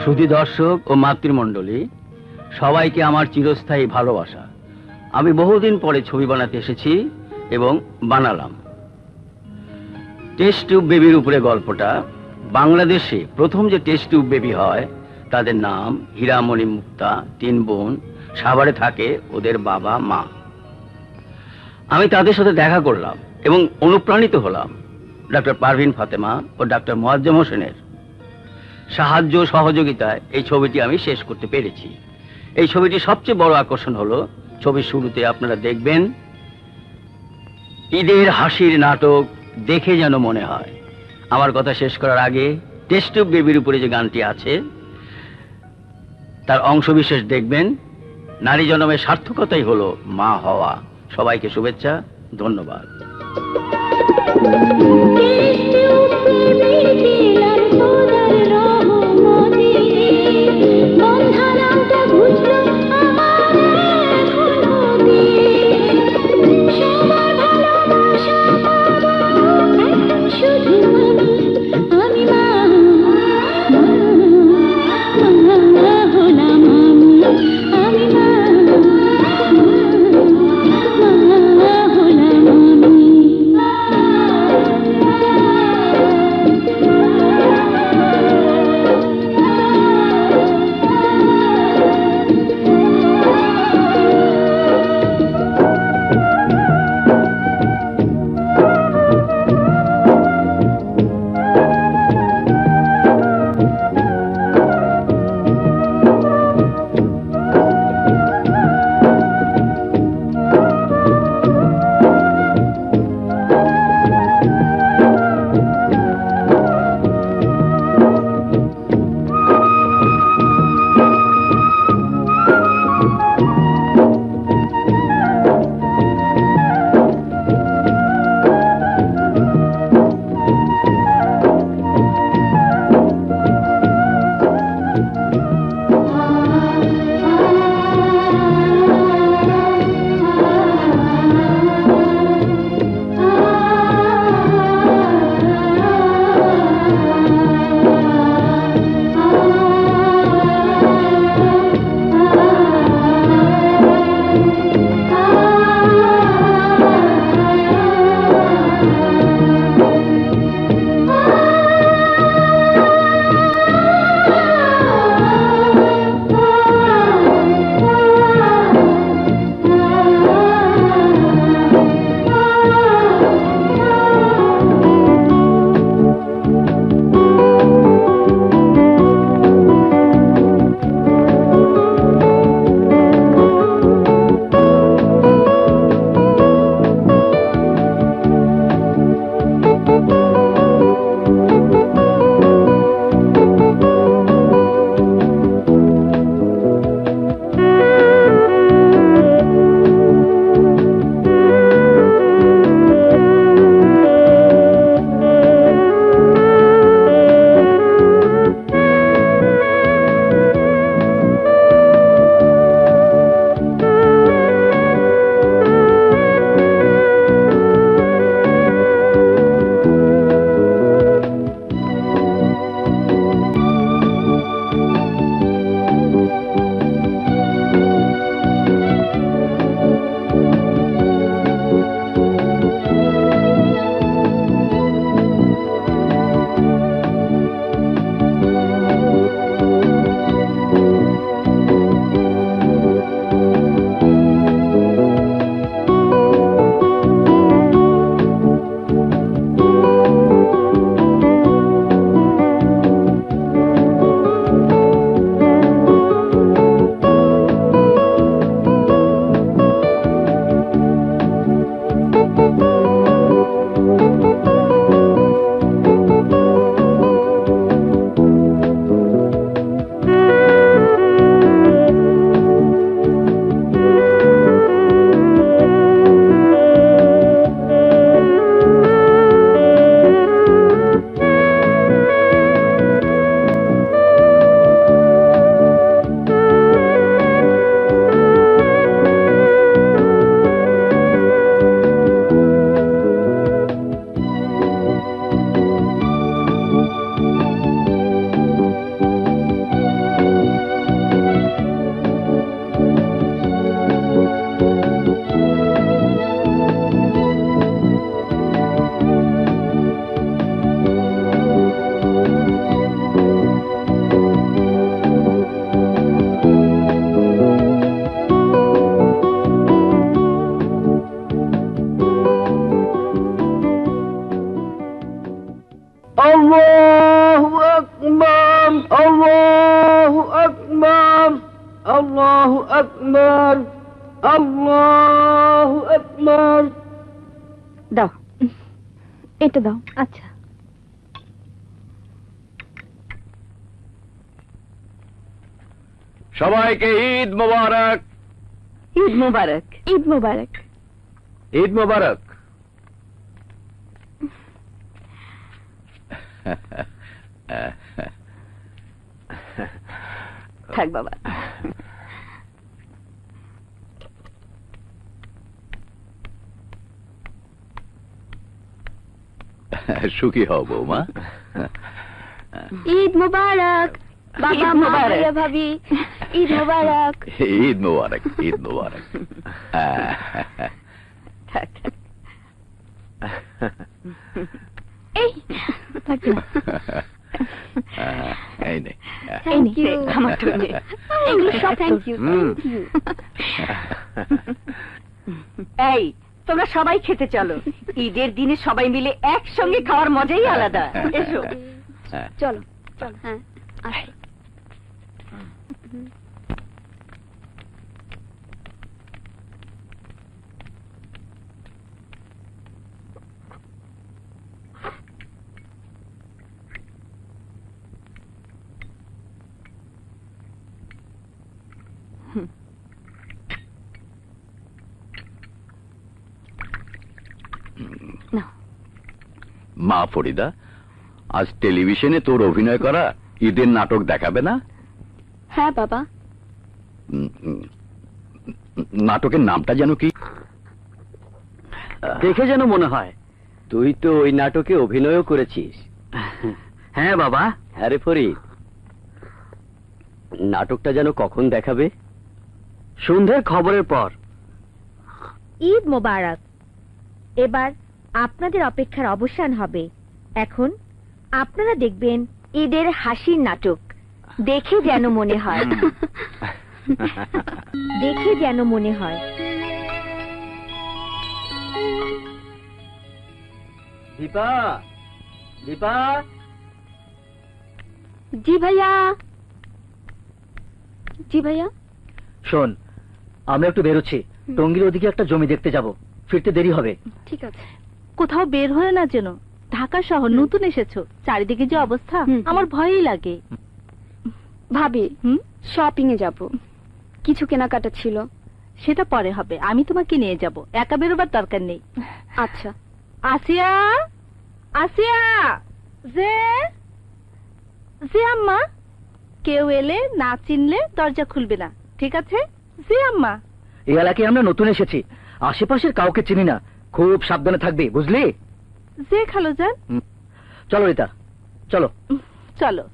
সুধী দর্শক ও মাতৃমণ্ডলী, সবাইকে আমার চিরস্থায়ী ভালোবাসা। আমি বহুদিন পরে ছবি বানাতে এসেছি এবং বানালাম। টেস্ট টিউব বেবির উপরে গল্পটা। বাংলাদেশে প্রথম যে টেস্ট টিউব বেবি হয় তাদের নাম হীরামণি মুক্তা, 3 বোন, সাভারে থাকে ওদের বাবা মা। আমি তাদের সাথে দেখা করলাম এবং অনুপ্রাণিত হলাম ডক্টর পারভিন ফাতেমা ও ডক্টর মোয়াজ্জেম হোসেনের সাহায্য সহযোগিতায় এই ছবিটি আমি শেষ করতে পেরেছি। এই ছবিটির সবচেয়ে বড় আকর্ষণ হলো ছবির শুরুতে আপনারা দেখবেন ঈদের হাসির নাটক দেখে যেন মনে হয়। আমার কথা শেষ করার আগে টেস্ট টিউব বেবির উপরে যে গানটি আছে তার অংশবিশেষ দেখবেন। নারী জন্মের সার্থকতাই হলো মা হওয়া। সবাইকে শুভেচ্ছা, ধন্যবাদ। আল্লাহু আকবার, আল্লাহু আকবার, আল্লাহু আকবার, আল্লাহু আকবার। দাও, এটা দাও। আচ্ছা, সবাইকে ঈদ মোবারক। ঈদ মোবারক। ঈদ মোবারক। ঈদ মোবারক। থাক বাবা। সুখী হও বৌমা। ঈদ মোবারক বাবা, মা, ভাইয়া, ভাবি। ঈদ মোবারক। ঈদ মোবারক, ঈদ মোবারক। থাক থাক। এই থাক না। এই নে। Thank you. আমার তো এগুলো সব থ্যাংক ইউ। এই তোমরা সবাই খেতে চলো। ঈদের দিনে সবাই মিলে একসঙ্গে খাওয়ার মজাই আলাদা। এসো চলো চলো। হ্যাঁ আসো। মা ফরিদা, আজ টেলিভিশনে তোর অভিনয় করা ঈদের নাটক দেখাবে না? হ্যাঁ বাবা। নাটকের নামটা যেন কি? দেখে যেন মনে হয় তুই তো ওই নাটকে অভিনয়ও করেছিস। হ্যাঁ বাবা। হ্যাঁ রে ফরিদ, নাটকটা যেন কখন দেখাবে? সন্ধ্যার খবরের পর। ঈদ মোবারক। এবার আপনাদের অপেক্ষার অবসান হবে। এখন আপনারা দেখবেন ঈদের হাসির নাটক। দেখে যেন মনে হয়, দেখে যেন মনে হয়। দীপা, দীপা। জি ভাইয়া। জি ভাইয়া। শোন, আমরা একটু বেরোচ্ছি। টঙ্গীর ওদিকে একটা জমি দেখতে যাব, ফিরতে দেরি হবে। ঠিক আছে। কোথাও বের হয়ে না যেন। ঢাকা শহর নতুন এসেছো, চারিদিকে যে অবস্থা আমার ভয়ই লাগে। ভাবি শপিং এ যাব, কিছু কেনাকাটা ছিল। সেটা পরে হবে, আমি তোমাকে নিয়ে যাব, একা বেরোবার দরকার নেই। আচ্ছা। আসিয়া, আসিয়া, যে যে আম্মা, কেউ এলে না চিনলে দরজা খুলবে না, ঠিক আছে? যে আম্মা। এই এলাকায় আমরা নতুন এসেছি, আশেপাশের কাউকে চিনি না, খুব সাবধানে থাকবি, বুঝলি? যে খালুজান। চলো রীতা, চলো চলো।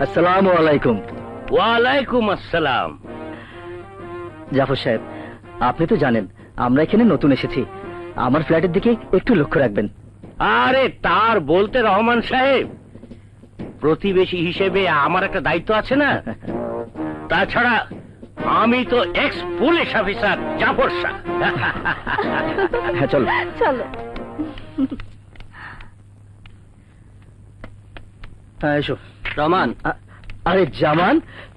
আসসালামু আলাইকুম। ওয়ালাইকুম আসসালাম। জাফর সাহেব, আপনি তো জানেন আমরা এখানে নতুন এসেছি, আমার ফ্ল্যাটের দিকে একটু লক্ষ্য রাখবেন। আরে তার বলতে রহমান সাহেব, প্রতিবেশী হিসেবে আমার একটা দায়িত্ব আছে না? তাছাড়া আমি তো ex police officer Jafar Shah. হ্যাঁ চলো চলো। হ্যাঁ এসো। রহমান। আরে জামান,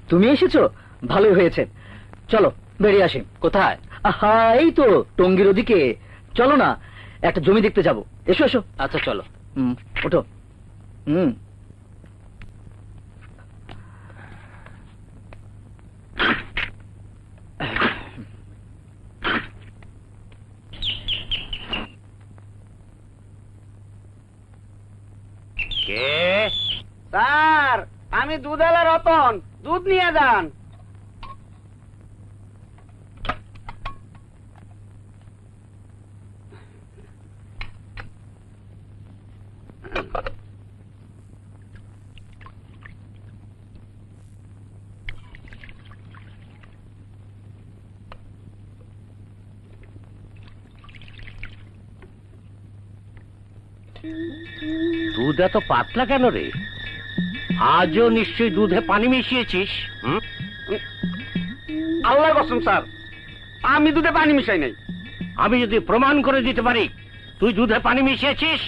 তুমি এসেছো, ভালোই হয়েছে। চলো বেরিয়ে আসি। কোথায়? আহা, এই তো টঙ্গীর ওদিকে। চলো না, একটা জমি দেখতে যাবো। এসো এসো। আচ্ছা চলো। ওঠো। কে? স্যার, আমি দুধওয়ালা রতন, দুধ নিয়ে যান। দুধ এত পাতলা কেন রে? আজও নিশ্চয়ই দুধে পানি মিশিয়েছিস। আল্লাহর কসম স্যার, আমি দুধে পানি মিশাই নাই। আমি যদি প্রমাণ করে দিতে পারি তুই দুধে পানি মিশিয়েছিস,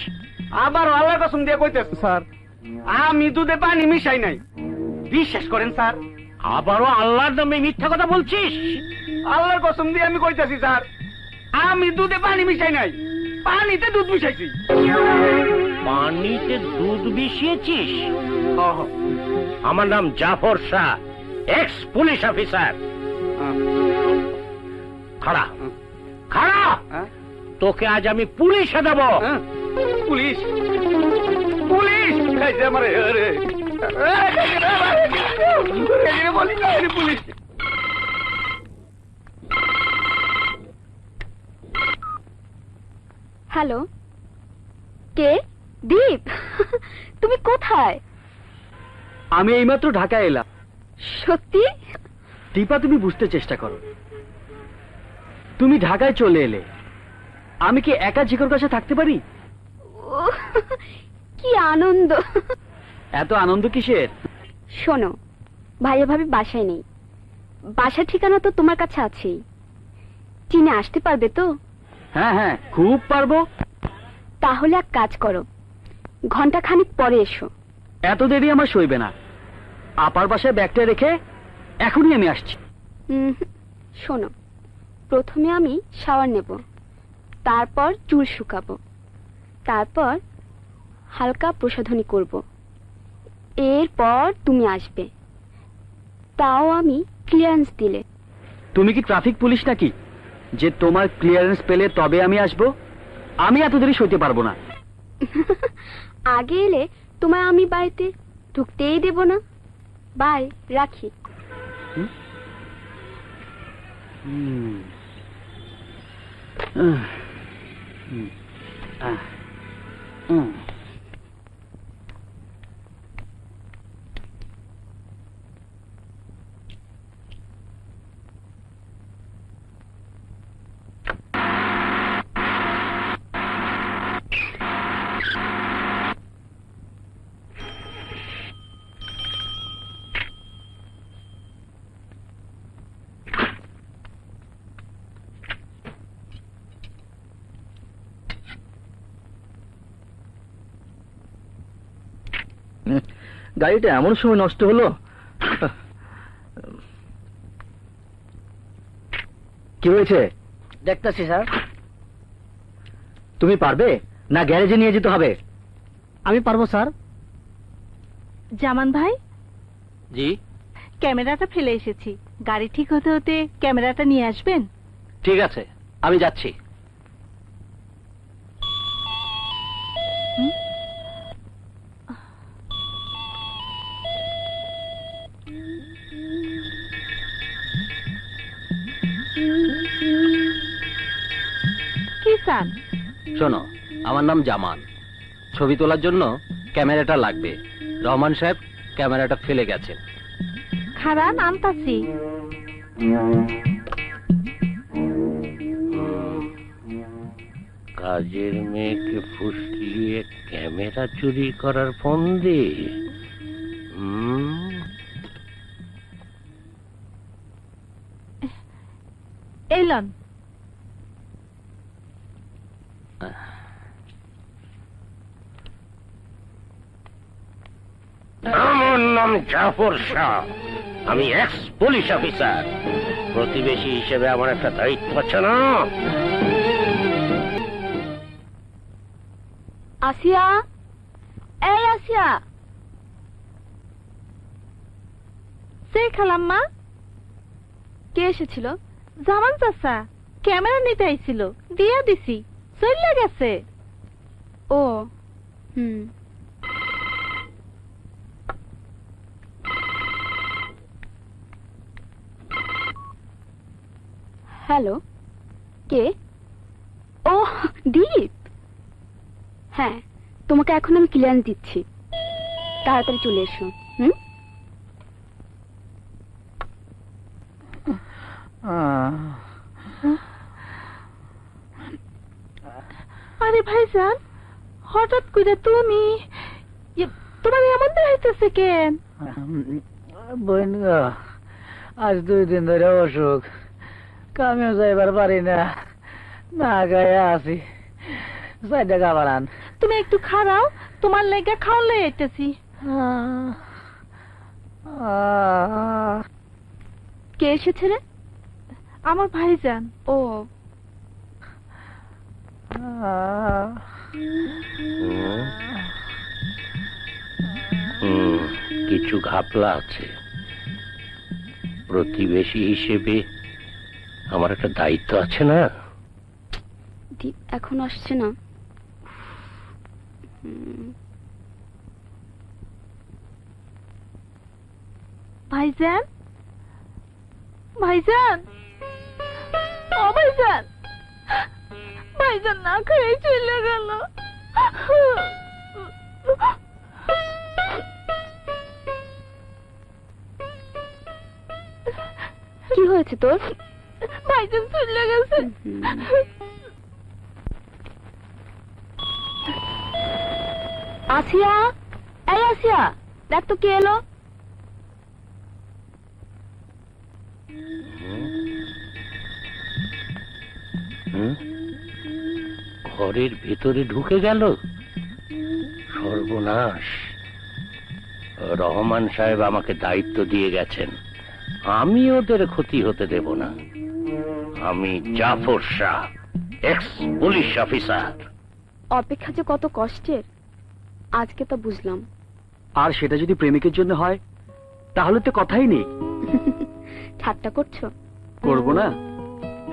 আবার আল্লাহর কসম দিয়ে কইতেছি স্যার, আমি দুধে পানি মিশাই নাই। বিশ্বাস করেন স্যার। আবারও আল্লাহর নামে মিথ্যা কথা বলছিস। আল্লাহর কসম দিয়ে আমি কইতেছি স্যার, আমি দুধে পানি মিশাই নাই, পানিতে দুধ মিশাইছি। পানিতে দুধ মিশিয়েছিস? আমার নাম Jafar Shah, ex police officer. খাড়া খাড়া, তোকে আজ আমি পুলিশে দেব। পুলিশ পুলিশ আমার পুলিশ। হ্যালো, কে? দীপ, তুমি কোথায়? আমি এইমাত্র ঢাকায় এলাম। সত্যি? দীপা, তুমি বুঝতে চেষ্টা করো। তুমি ঢাকায় চলে এলে, আমি কি একা জিকোর কাছে থাকতে পারি? উহ, কি আনন্দ! এত আনন্দ কিসের? শোনো, ভাইয়া ভাবি বাসায় নেই। বাসার ঠিকানা তো তোমার কাছে আছেই, চিনে আসতে পারবে তো? হ্যাঁ হ্যাঁ, খুব পারবো। তাহলে এক কাজ করো, ঘন্টা খানিক পরে এসো। এত দেরি আমার সইবে না। আপার বাসায় ব্যাগটা রেখে এখনই আমি আসছি। শোনো, প্রথমে আমি শাওয়ার নেব, তারপর চুল শুকাবো, তারপর হালকা প্রসাধনী করব, এরপর তুমি আসবে, তাও আমি ক্লিয়ারেন্স দিলে। তুমি কি ট্রাফিক পুলিশ নাকি যে তোমার ক্লিয়ারেন্স পেলে তবে আমি আসব? আমি এত দেরি সইতে পারবো না। আগে এলে তোমায় আমি বাড়িতে ঢুকতেই দেব না। বাই, রাখি। গাড়িটা এমন সময় নষ্ট হলো। কি হয়েছে? দেখতেছি স্যার। তুমি পারবে না গ্যারেজে নিয়ে যেতে হবে? আমি পারবো স্যার। জামান ভাই, জি, ক্যামেরাটা ফেলে এসেছি, গাড়ি ঠিক হতে হতে ক্যামেরাটা নিয়ে আসবেন। ঠিক আছে, আমি যাচ্ছি। কি চান? শোনো, আমার নাম জামান। ছবি তোলার জন্য ক্যামেরাটা লাগবে। রহমান সাহেব ক্যামেরাটা ফেলে গেছেন। খারাপ, আনতাছি। কাজের মেয়েকে ফুসলিয়ে ক্যামেরা চুরি করার ফন্দি। এলন, আমার নাম জাফর শাহ, আমি এক্স পুলিশ অফিসার। প্রতিবেশী হিসেবে আমার একটা দায়িত্ব আছে না? আসিয়া, এই আসিয়া। সে খালাম্মা। কে এসেছিল? জামান চাচা ক্যামেরা নিতে আইছিল, দিয়া দিছি, চলে গেছে। ও, হুম। হ্যালো, কে? ও, দীপ। হ্যাঁ, তোমাকে এখন আমি ক্লিয়ারেন্স দিচ্ছি, তাড়াতাড়ি চলে এসো। আরে ভাইজান, হঠাৎ করে তুমি তোমার এমন দেখাইতেছে কেন? বোন গো, আজ 2 দিন ধরে অসুখ, কামেও যাইবার পারি না, না গায়ে আছি, 4 টাকা বাড়ান। তুমি একটু খারাও, তোমার লেগে খাওয়া লই আইতেছি। কে এসেছে রে? আমার ভাইজান। ও কিছু ঘাপলা আছে। প্রতিবেশী হিসেবে আমার একটা দায়িত্ব আছে না? দীপ এখন আসছে না। ভাইজান, ভাইজান, ও ভাইজান, ভাইজান না খেয়ে চলে গেল। কি হয়েছে তোর? ভাইজান চলে গেছে। আসিয়া, এই আসিয়া, দেখ তো কে এলো। ঘরের ভেতরে ঢুকে গেল, সর্বনাশ। রহমান সাহেব আমাকে দায়িত্ব দিয়ে গেছেন, আমি ওদের ক্ষতি হতে দেব না। আমি Jafar Shah, ex police officer. অপেক্ষা যে কত কষ্টের, আজকে তা বুঝলাম। আর সেটা যদি প্রেমিকের জন্য হয়, তাহলে তো কথাই নেই। ঠাট্টা করছো? করব না?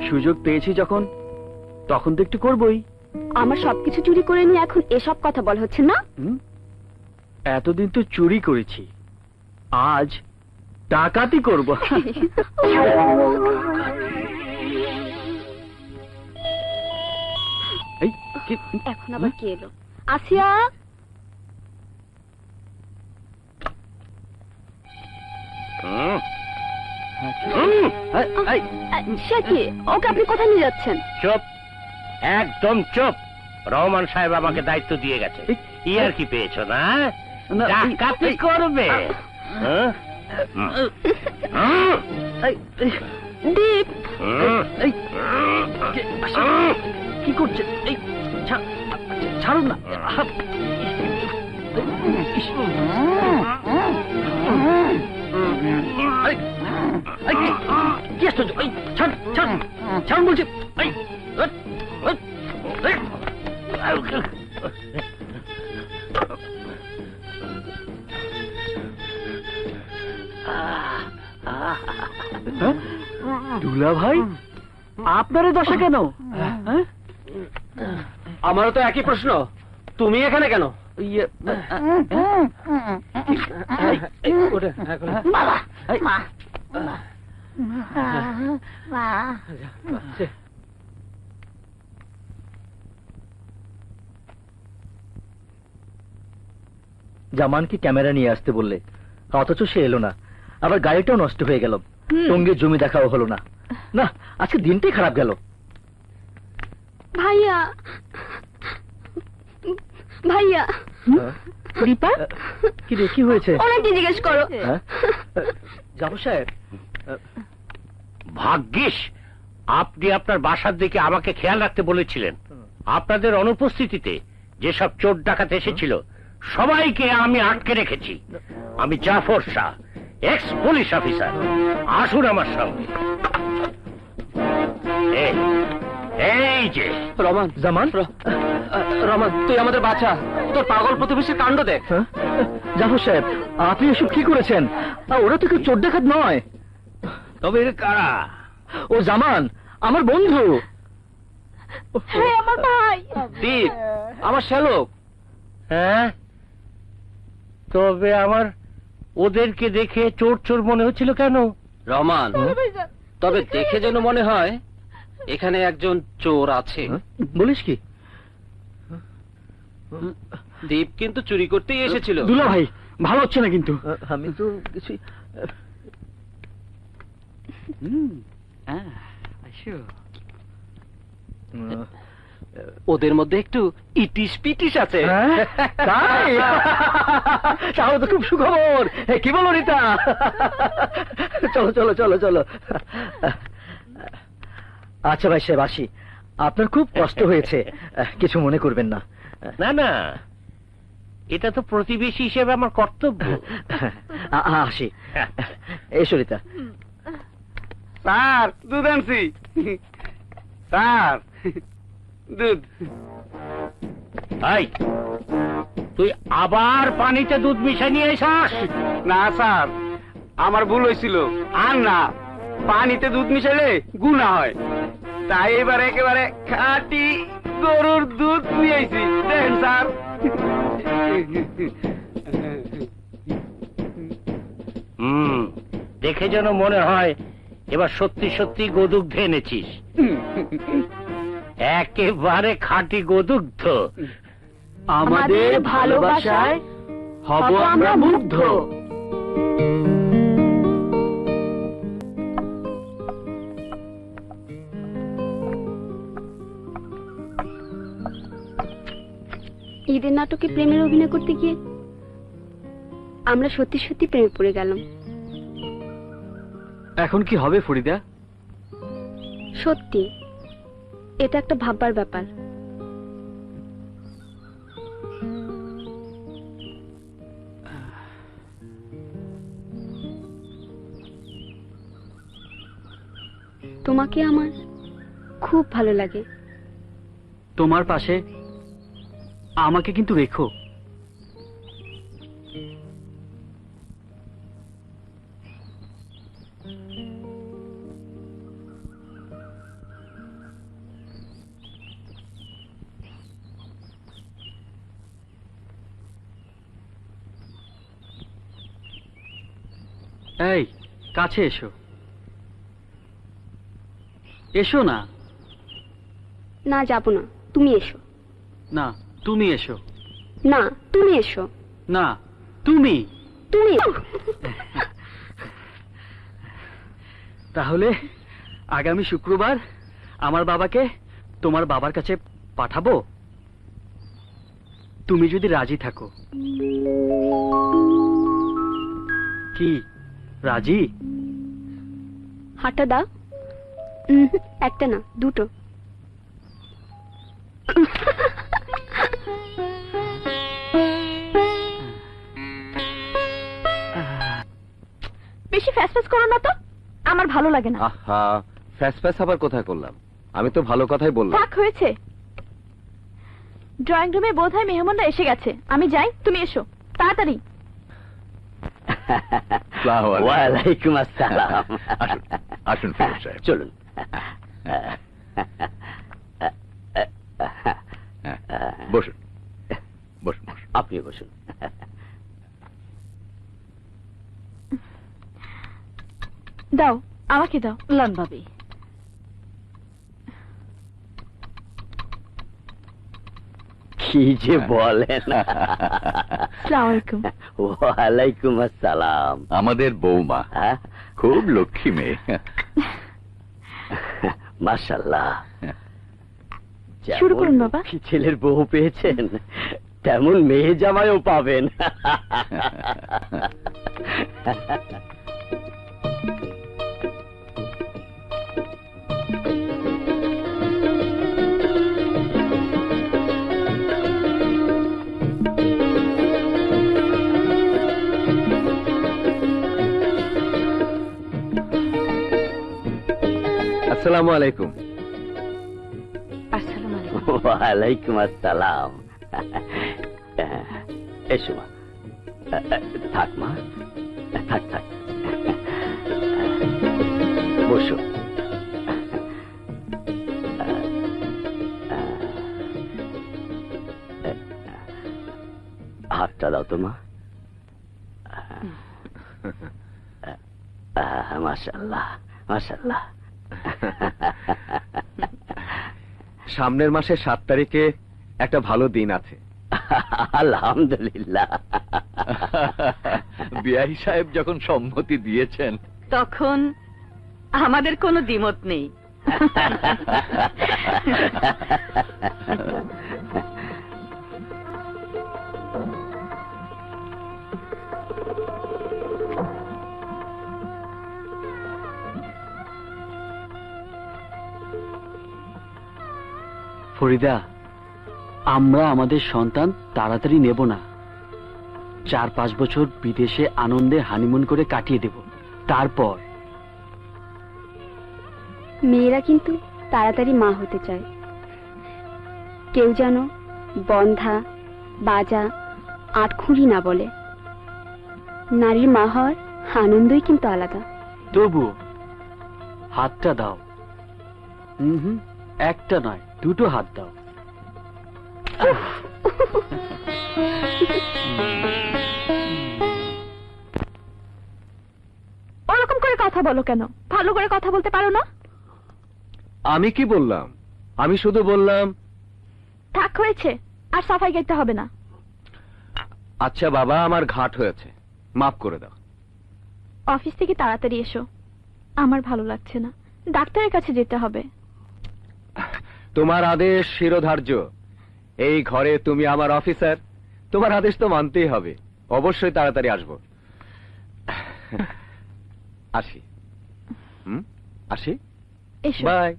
সুযোগ পেয়েছি যখন, তখন তো একটু করবই। আমার সবকিছু চুরি করে নিয়ে এখন এসব কথা বলা হচ্ছে না? এতদিন তো চুরি করেছি, আজ ডাকাতি করব। এই, এখন আবার কে এলো? আসিয়া, সে কি? ওকে আপনি কোথায় নিয়ে যাচ্ছেন? চুপ, একদম চুপ। রহমান সাহেব আমাকে দায়িত্ব দিয়ে গেছে। ইয়ার কি পেয়েছো না? ডাকাতি করবে। দীপ, কি করছে? এই, ছাড়ুন না। কি আশ্চর্য! ছাড়ুন বলছি। দুলা ভাই, আপনারও দশা কেন? আমারও তো একই প্রশ্ন, তুমি এখানে কেন? জামানকে ক্যামেরা নিয়ে আসতে বললে, অথচ সে এলো না। আবার গাড়িটাও নষ্ট হয়ে গেল, টঙ্গীর জমি দেখাও হলো না। না, আজকে দিনটাই খারাপ গেল। ভাইয়া, ভাইয়া। দীপা, কি রে, কি হয়েছে? ওনাকে জিজ্ঞেস করো। জাফর সাহেব, ভাগ্যিস আপনি আপনার বাসার দিকে আমাকে খেয়াল রাখতে বলেছিলেন। আপনাদের অনুপস্থিতিতে যেসব চোর ডাকাত এসেছিল, সবাইকে আমি আটকে রেখেছি। আমি Jafar Shah, ex police officer. আসুন আমার সঙ্গে। এই যে রমান, জামান, রমান, তুই আমাদের বাঁচা। তোর পাগল প্রতিবেশীর কাণ্ড দেখ। জাফর সাহেব, আপনি এসব কি করেছেন? ওরা তো কেউ চোর ডাকাত নয়। তবে কারা? ও জামান, আমার বন্ধু। হ্যাঁ, আমার ভাই। দীপ, আমার শ্যালক। হ্যাঁ, তবে আমার ওদেরকে দেখে চোর চোর মনে হচ্ছিল কেন? রমান, তবে দেখে যেন মনে হয় এখানে একজন চোর আছে। বলিস কি? দীপ কিন্তু চুরি করতেই এসেছিল। দুলা ভাই, ভালো হচ্ছে না কিন্তু। আমি তো কিছুই। ওদের মধ্যে একটু ইটিস পিটিস আছে। তাই? তাহলে তো খুব সুখবর। কি বলো রিতা? চলো চলো চলো চলো। আচ্ছা ভাই সাহেব, আসি। আপনার খুব কষ্ট হয়েছে, কিছু মনে করবেন না। না না, এটা তো প্রতিবেশী হিসেবে আমার কর্তব্য। আসি। এসো রিতা। স্যার দুধ আনছি। স্যার দুধ। এই, তুই আবার পানিতে দুধ মিশিয়ে নিয়ে এসেছিস? না স্যার, আমার ভুল হয়েছিল। আর না, পানিতে দুধ মিশালে গুনাহ হয়, তাই এবার একেবারে খাঁটি গরুর দুধ নিয়ে আইছি। দেখেন স্যার। দেখে যেন মনে হয় এবার সত্যি সত্যি গোদুগ্ধ এনেছিস। একেবারে খাঁটি গোদুগ্ধ। আমাদের ভালোবাসায় হব আমরা মুগ্ধ। ঈদের নাটকে প্রেমের অভিনয় করতে গিয়ে আমরা সত্যি সত্যি প্রেমে পড়ে গেলাম। এখন কি হবে ফরিদা? সত্যি এটা একটা ভাববার ব্যাপার। তোমাকে আমার খুব ভালো লাগে। তোমার পাশে আমাকে কিন্তু রেখো। এই, কাছে এসো। এসো না। না, যাব না, তুমি এসো। না, তুমি এসো। না, তুমি এসো। না, তুমি। তুমি তাহলে আগামী শুক্রবার আমার বাবাকে তোমার বাবার কাছে পাঠাবো, তুমি যদি রাজি থাকো। কি রাজি? হাতটা দাও। একটা না, দুটো। বেশি ফ্যাস ফ্যাস করো না তো, আমার ভালো লাগে না। আহা, ফ্যাস ফ্যাস আবার কোথায় করলাম? আমি তো ভালো কথাই বললাম। থাক, হয়েছে। ড্রয়িং রুমে বোধহয় মেহমানরা এসে গেছে, আমি যাই, তুমি এসো তাড়াতাড়ি। আসসালামু আলাইকুম। ওয়ালাইকুম আসসালাম। আসুন, আসুন ফিরোজ সাহেব। চলুন। বসুন বসুন বসুন। আপনি বসুন। দাও, আমাকে দাও। লন ভাবি। কি যে বলেন। আসসালামু আলাইকুম। ওয়ালাইকুম আসসালাম। আমাদের বৌমা হ্যাঁ? খুব লক্ষ্মী মেয়ে। মাশাআল্লাহ। শুরু করুন যেমন বাবা। লক্ষ্মী ছেলের বউ পেয়েছেন, তেমন মেয়ে জামাইও পাবেন। আসসালামু আলাইকুম। আসসালামু আলাইকুম। ওয়ালাইকুম আসসালাম। এসো মা। থাক মা, থাক থাক। বসো। হাতটা দাও তো মা। মাশাআল্লাহ মাশাআল্লাহ। সামনের মাসের 7 তারিখে একটা ভালো দিন আছে। আলহামদুলিল্লাহ। বিআই সাহেব যখন সম্মতি দিয়েছেন, তখন আমাদের কোনো দ্বিমত নেই। ফরিদা, আমরা আমাদের সন্তান তাড়াতাড়ি নেব না। 4-5 বছর বিদেশে আনন্দে হানিমুন করে কাটিয়ে দেব, তারপর। মেয়েরা কিন্তু তাড়াতাড়ি মা হতে চায়। কেউ যেন বন্ধা, বাজা, আটখুঁড়ি না বলে। নারীর মা হওয়ার আনন্দই কিন্তু আলাদা। তবু হাতটা দাও। একটা নয়, 2টো হাত দাও। ওরকম করে কথা বলো কেন? ভালো করে কথা বলতে পারো না? আমি কি বললাম? আমি শুধু বললাম থাক, হয়েছে, আর সাফাই গাইতে হবে না। আচ্ছা বাবা, আমার ঘাট হয়েছে, মাফ করে দাও। অফিস থেকে তাড়াতাড়ি এসো, আমার ভালো লাগছে না, ডাক্তারের কাছে যেতে হবে। তোমার আদেশ শিরোধার্য। এই ঘরে তুমি আমার অফিসার, তোমার আদেশ তো মানতেই হবে। অবশ্যই তাড়াতাড়ি আসবো। আসি। আসি, এসো। বাই।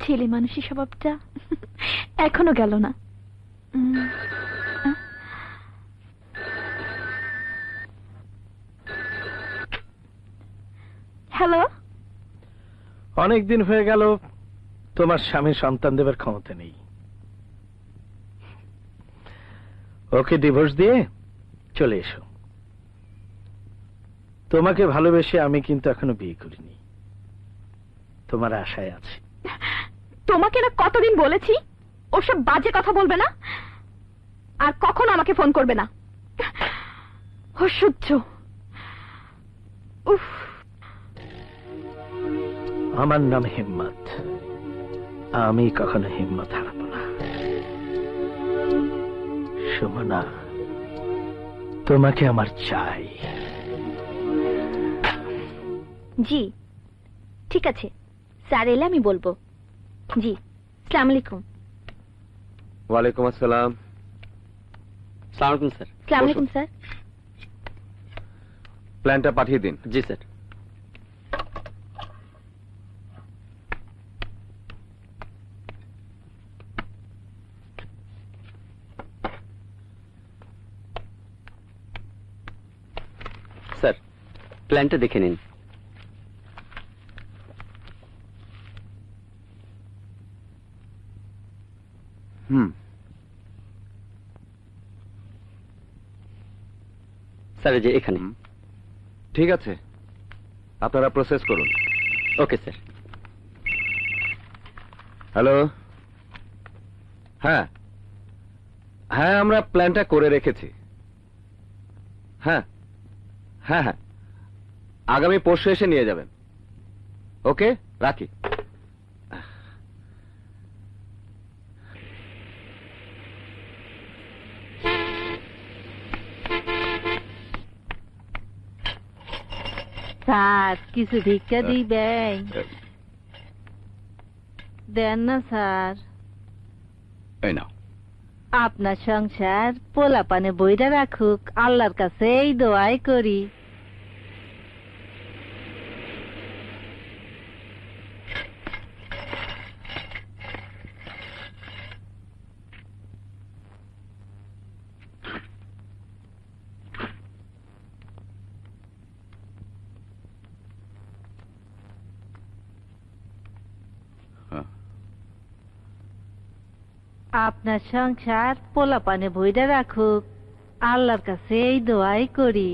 ছেলে মানুষই স্বভাবটা এখনো গেল না। হ্যালো, অনেক দিন হয়ে গেল তোমার স্বামী সন্তান দেবার ক্ষমতা নেই। ওকে ডিভোর্স দিয়ে চলে এসো। তোমাকে ভালোবেসে আমি কিন্তু এখনো বিয়ে করিনি, তোমার আশায় আছি। তোমাকে না কতদিন বলেছি ওসব বাজে কথা বলবে না, আর কখনো আমাকে ফোন করবে না। অসহ্য। উফ। আমার নাম হিম্মত, আমি কখনো হিম্মত হারাবো না। সুমনা, তোমাকে আমার চাই। জি ঠিক আছে, স্যার এলে আমি বলবো। জি, আসসালামু আলাইকুম। ওয়ালাইকুম আসসালাম। সালাম আলাইকুম স্যার। আসসালামু আলাইকুম স্যার। প্ল্যানটা পাঠিয়ে দিন। জি স্যার। স্যার, প্ল্যানটা দেখে নিন। স্যার, এই যে এখানে। ঠিক আছে, আপনারা প্রসেস করুন। Okay sir. হ্যালো। হ্যাঁ হ্যাঁ, আমরা প্ল্যানটা করে রেখেছি। হ্যাঁ হ্যাঁ হ্যাঁ, আগামী পরশু এসে নিয়ে যাবেন। ওকে, রাখি। স্যার, কিছু ভিক্ষা দিবেন? দেন না স্যার। এই নাও। আপনার সংসার পোলাপানে বইরা রাখুক, আল্লাহর কাছে এই দোয়াই করি। আপনার সংসার পোলাপানে বইরা রাখুক, আল্লাহর কাছে এই দোয়াই করি।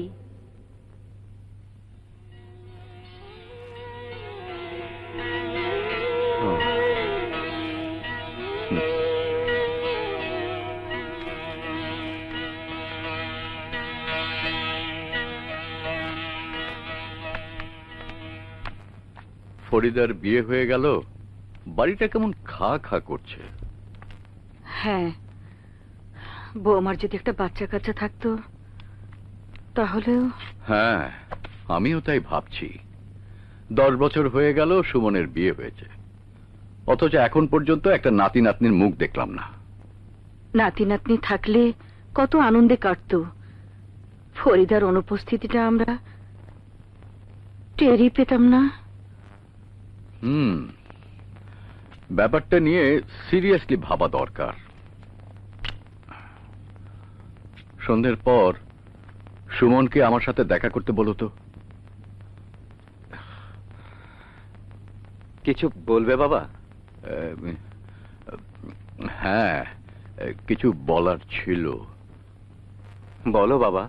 ফরিদার বিয়ে হয়ে গেল, বাড়িটা কেমন খা খা করছে। হ্যাঁ, বৌমার যদি একটা বাচ্চা কাচ্চা থাকতো তাহলেও হ্যাঁ, আমিও তাই ভাবছি। 10 বছর হয়ে গেল সুমনের বিয়ে হয়েছে, অথচ এখন পর্যন্ত একটা নাতি নাতনির মুখ দেখলাম না। নাতি নাতনি থাকলে কত আনন্দে কাটতো। ফরিদার অনুপস্থিতিটা আমরা টেরই পেতাম না। ব্যাপারটা নিয়ে সিরিয়াসলি ভাবা দরকার। সন্ধ্যের পর সুমনকে আমার সাথে দেখা করতে বলো তো। কিছু বলবে বাবা? হ্যাঁ, কিছু বলার ছিল। বলো বাবা।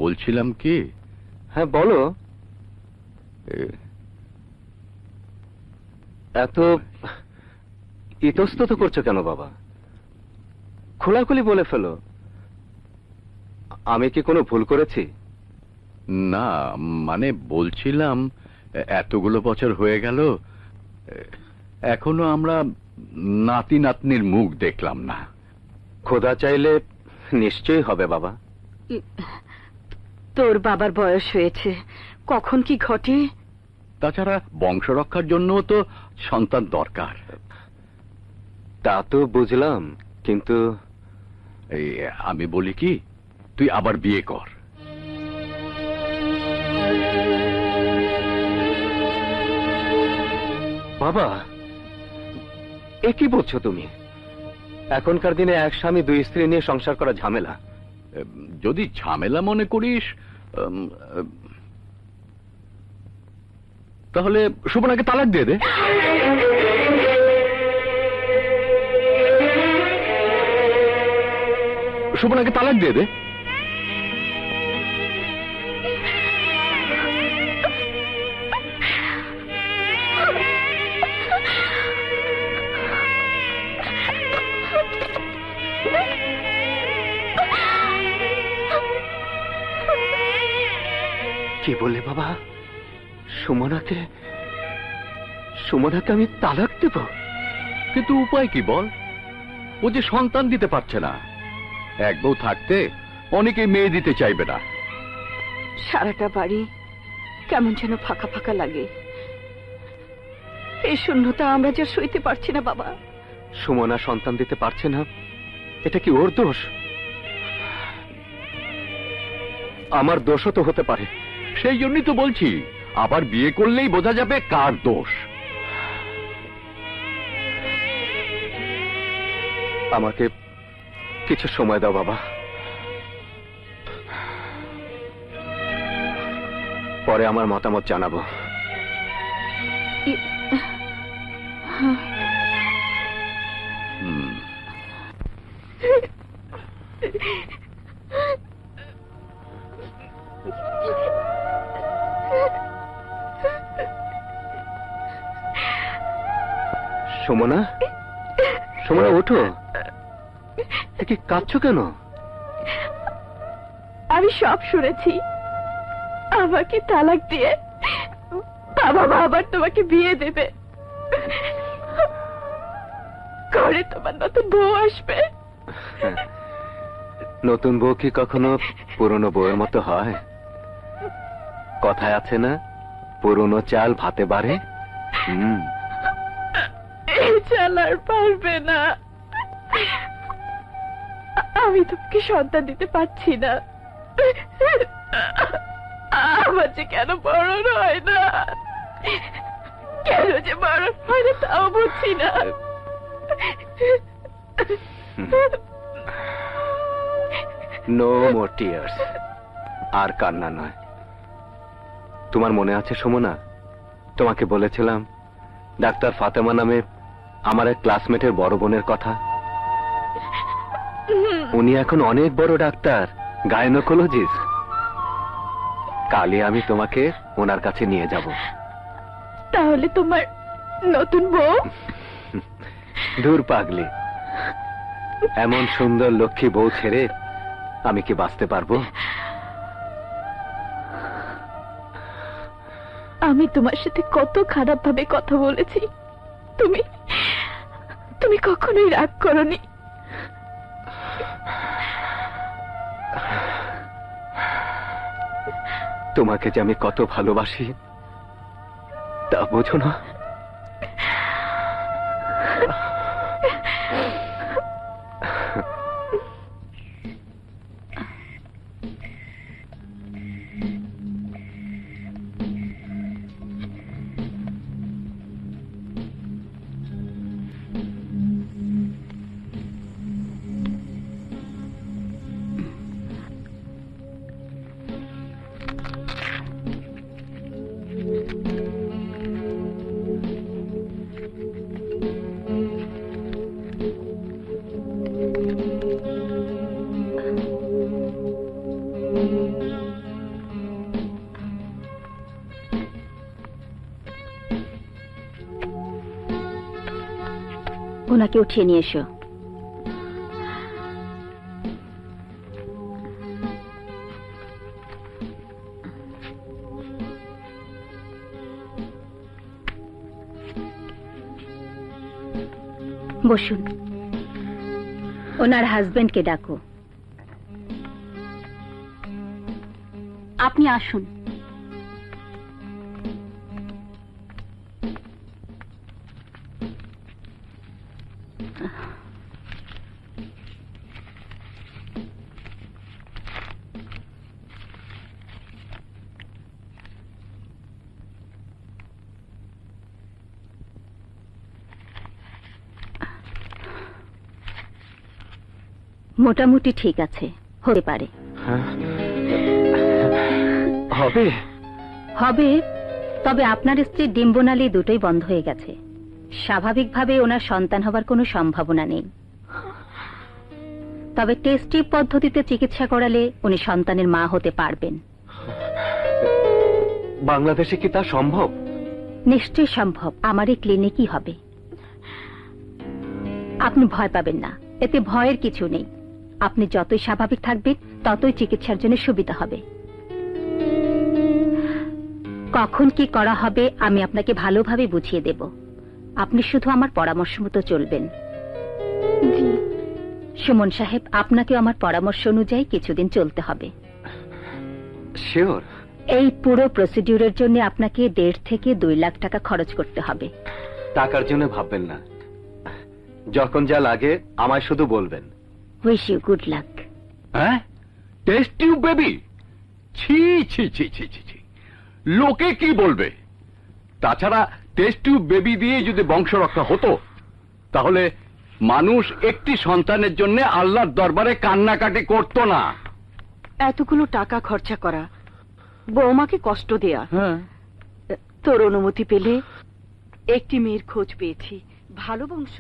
বলছিলাম কি, হ্যাঁ বলো। এত ইতস্তত করছো কেন বাবা? খোলাখুলি বলে ফেলো। আমি কি কোনো ভুল করেছি? না, মানে বলছিলাম এতগুলো বছর হয়ে গেল, এখনো আমরা নাতি নাতনির মুখ দেখলাম না। খোদা চাইলে নিশ্চয়ই হবে বাবা। তোর বাবার বয়স হয়েছে, কখন কি ঘটে। তাছাড়া বংশ রক্ষার জন্য তো সন্তান দরকার। তা তো বুঝলাম, কিন্তু আমি বলি কি, তুই আবার বিয়ে কর। বাবা, এ কি বলছো তুমি? এখনকার দিনে এক স্বামী দুই স্ত্রী নিয়ে সংসার করা ঝামেলা। যদি ঝামেলা মনে করিস তাহলে সুমনাকে তালাক দিয়ে দে। সুমনাকে তালাক দিয়ে দে। কি বললে বাবা? সুমনাকে আমি তালাক দেব? কিন্তু উপায় কি বল? ও যে সন্তান দিতে পারছে না। এক বউ থাকতে অনেকে মেয়ে দিতে চাইবে না। সারাটা বাড়ি কেমন যেন ফাঁকা ফাঁকা লাগে। এই শূন্যতা আমরা যে সইতে পারছি না বাবা। সুমনা সন্তান দিতে পারছে না, এটা কি ওর দোষ? আমার দোষও তো হতে পারে। সেই জন্যই তো বলছি, আবার বিয়ে করলেই বোঝা যাবে কার দোষ। আমাকে কিছু সময় দাও বাবা, পরে আমার মতামত জানাবো। সুমনা, সুমনা ওঠো। কি কাঁদছো কেন? আমি সব শুনেছি। আমাকে তালাক দিয়ে বাবা মা আবার তোমাকে বিয়ে দেবে। ঘরে তোমার নতুন বউ আসবে। নতুন বউ কি কখনো পুরনো বউয়ের মতো হয়? কথায় আছে না, পুরনো চাল ভাতে বাড়ে। এই চাল আর পারবে না। আমি তোমাকে সন্তান দিতে পারছি না। আমার যে কেন বড় হয় না, কেন যে বড় হয় না তাও বুঝছি না। No more tears. আর কান্না নয়। তোমার মনে আছে সুমনা, তোমাকে বলেছিলাম ডাক্তার ফাতেমা নামে আমার এক ক্লাসমেটের বড় বোনের কথা? উনি এখন অনেক বড় ডাক্তার, গাইনোকোলজিস্ট। কালই আমি তোমাকে ওনার কাছে নিয়ে যাব। তাহলে তোমার নতুন বউ? দূর পাগলি, এমন সুন্দর লক্ষ্মী বউ ছেড়ে আমি কি বাঁচতে পারবো? আমি তোমার সাথে কত খারাপ ভাবে কথা বলেছি, তুমি কখনোই রাগ করনি। তোমাকে যে আমি কত ভালোবাসি তা বোঝো না? ওনাকে উঠিয়ে নিয়ে এসো। বসুন। ওনার হাজবেন্ডকে ডাকো। আপনি আসুন। মোটামুটি ঠিক আছে, হতে পারে। হবে হবে, তবে আপনার স্ত্রীর ডিম্বনালী দুটোই বন্ধ হয়ে গেছে। স্বাভাবিকভাবে ওনার সন্তান হবার কোনো সম্ভাবনা নেই। তবে টেস্ট টিউব পদ্ধতিতে চিকিৎসা করালে উনি সন্তানের মা হতে পারবেন। বাংলাদেশে কি তা সম্ভব? নিশ্চয়ই সম্ভব, আমার এই ক্লিনিকই হবে। আপনি ভয় পাবেন না, এতে ভয়ের কিছু নেই। আপনি যতই স্বাভাবিক থাকবেন ততই চিকিৎসার জন্য সুবিধা হবে। কখন কি করা হবে আমি আপনাকে ভালোভাবে বুঝিয়ে দেব। আপনি শুধু আমার পরামর্শ মতো চলবেন। সুমন সাহেব, আপনাকেও আমার পরামর্শ অনুযায়ী কিছুদিন চলতে হবে। শিওর? এই পুরো প্রসিডিউরের জন্য আপনাকে 1.5 থেকে 2 লাখ টাকা খরচ করতে হবে। টাকার জন্য ভাববেন না, যখন যা লাগে আমায় শুধু বলবেন। Wish you good luck. হ্যাঁ, টেস্ট টিউব বেবি? ছি ছি ছি ছি ছি ছি, লোকে কি বলবে? তাছাড়া টেস্ট টিউব বেবি দিয়ে যদি বংশ রক্ষা হতো তাহলে মানুষ একটি সন্তানের জন্য আল্লাহর দরবারে কান্নাকাটি করতো না। এতগুলো টাকা খরচা করা, বৌমাকে কষ্ট দেয়া। তোর অনুমতি পেলে একটি মেয়ের খোঁজ পেয়েছি, ভালো বংশ।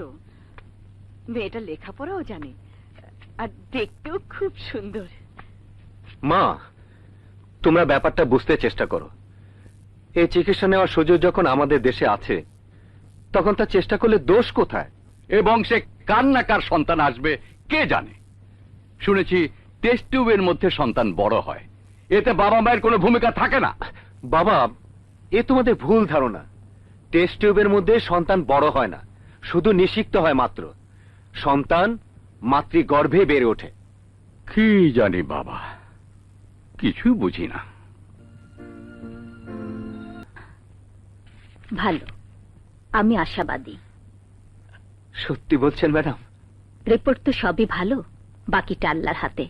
মেয়েটা লেখাপড়াও জানে আর দেখতেও খুব সুন্দর। মা, তোমরা ব্যাপারটা বুঝতে চেষ্টা করো। এই চিকিৎসা নেওয়ার সুযোগ যখন আমাদের দেশে আছে তখন তা চেষ্টা করলে দোষ কোথায়? এবং সে কার না কার সন্তান আসবে কে জানে। শুনেছি টেস্ট টিউবের মধ্যে সন্তান বড় হয়, এতে বাবা মায়ের কোনো ভূমিকা থাকে না। বাবা, এ তোমাদের ভুল ধারণা। টেস্ট টিউবের মধ্যে সন্তান বড় হয় না, শুধু নিষিক্ত হয় মাত্র। সন্তান মাতৃগর্ভে বেড়ে ওঠে। কি জানি বাবা, কিছু বুঝি না। ভালো, আমি আশাবাদী। সত্যি বলছেন ম্যাডাম? রিপোর্ট তো সবই ভালো, বাকিটা আল্লাহর হাতে।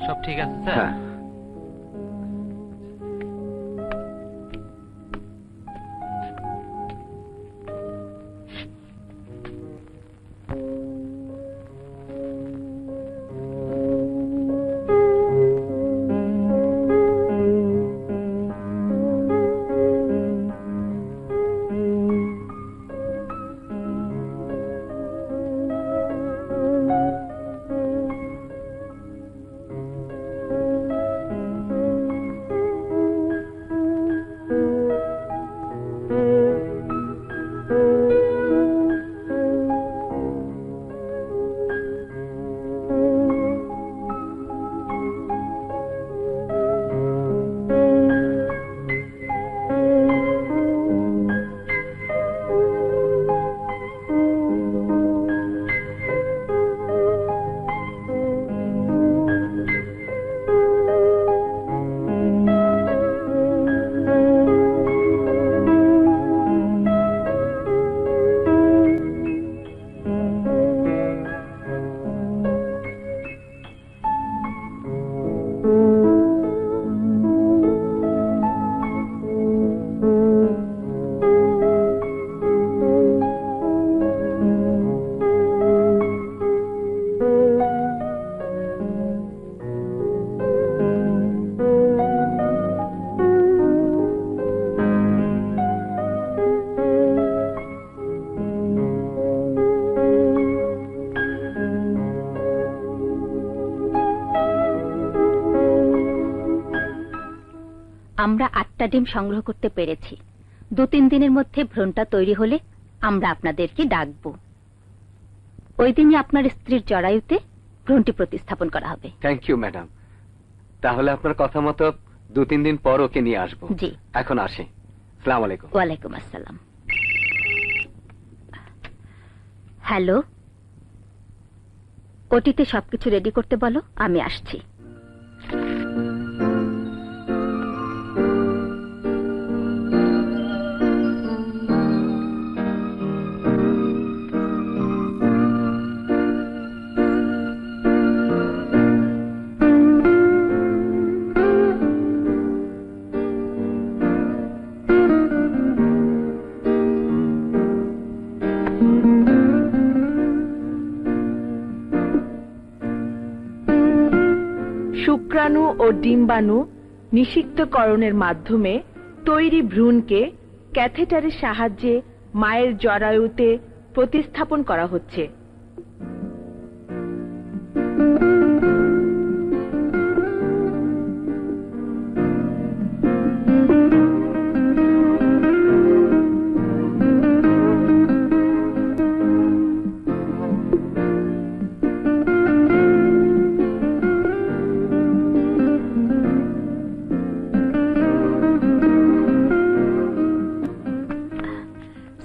সব ঠিক আছে স্যার? হ্যাঁ। আমরা 8টা ডিম সংগ্রহ করতে পেরেছি। 2-3 দিনের মধ্যে ভ্রূণটা তৈরি হলে আমরা আপনাদেরকে ডাকবো। ওই দিনই আপনার স্ত্রীর জরায়ুতে ভ্রূণটি প্রতিস্থাপন করা হবে। Thank you madam. তাহলে আপনার কথা মতো 2-3 দিন পর ওকে নিয়ে আসবো। জি। এখন আসি। আসসালামু আলাইকুম। ওয়ালাইকুম আসসালাম। হ্যালো, ওটিতে সবকিছু রেডি করতে বলো, আমি আসছি। শুক্রাণু ও ডিম্বাণু নিষিক্তকরণের মাধ্যমে তৈরি ভ্রূণকে ক্যাথেটারের সাহায্যে মায়ের জরায়ুতে প্রতিস্থাপন করা হচ্ছে।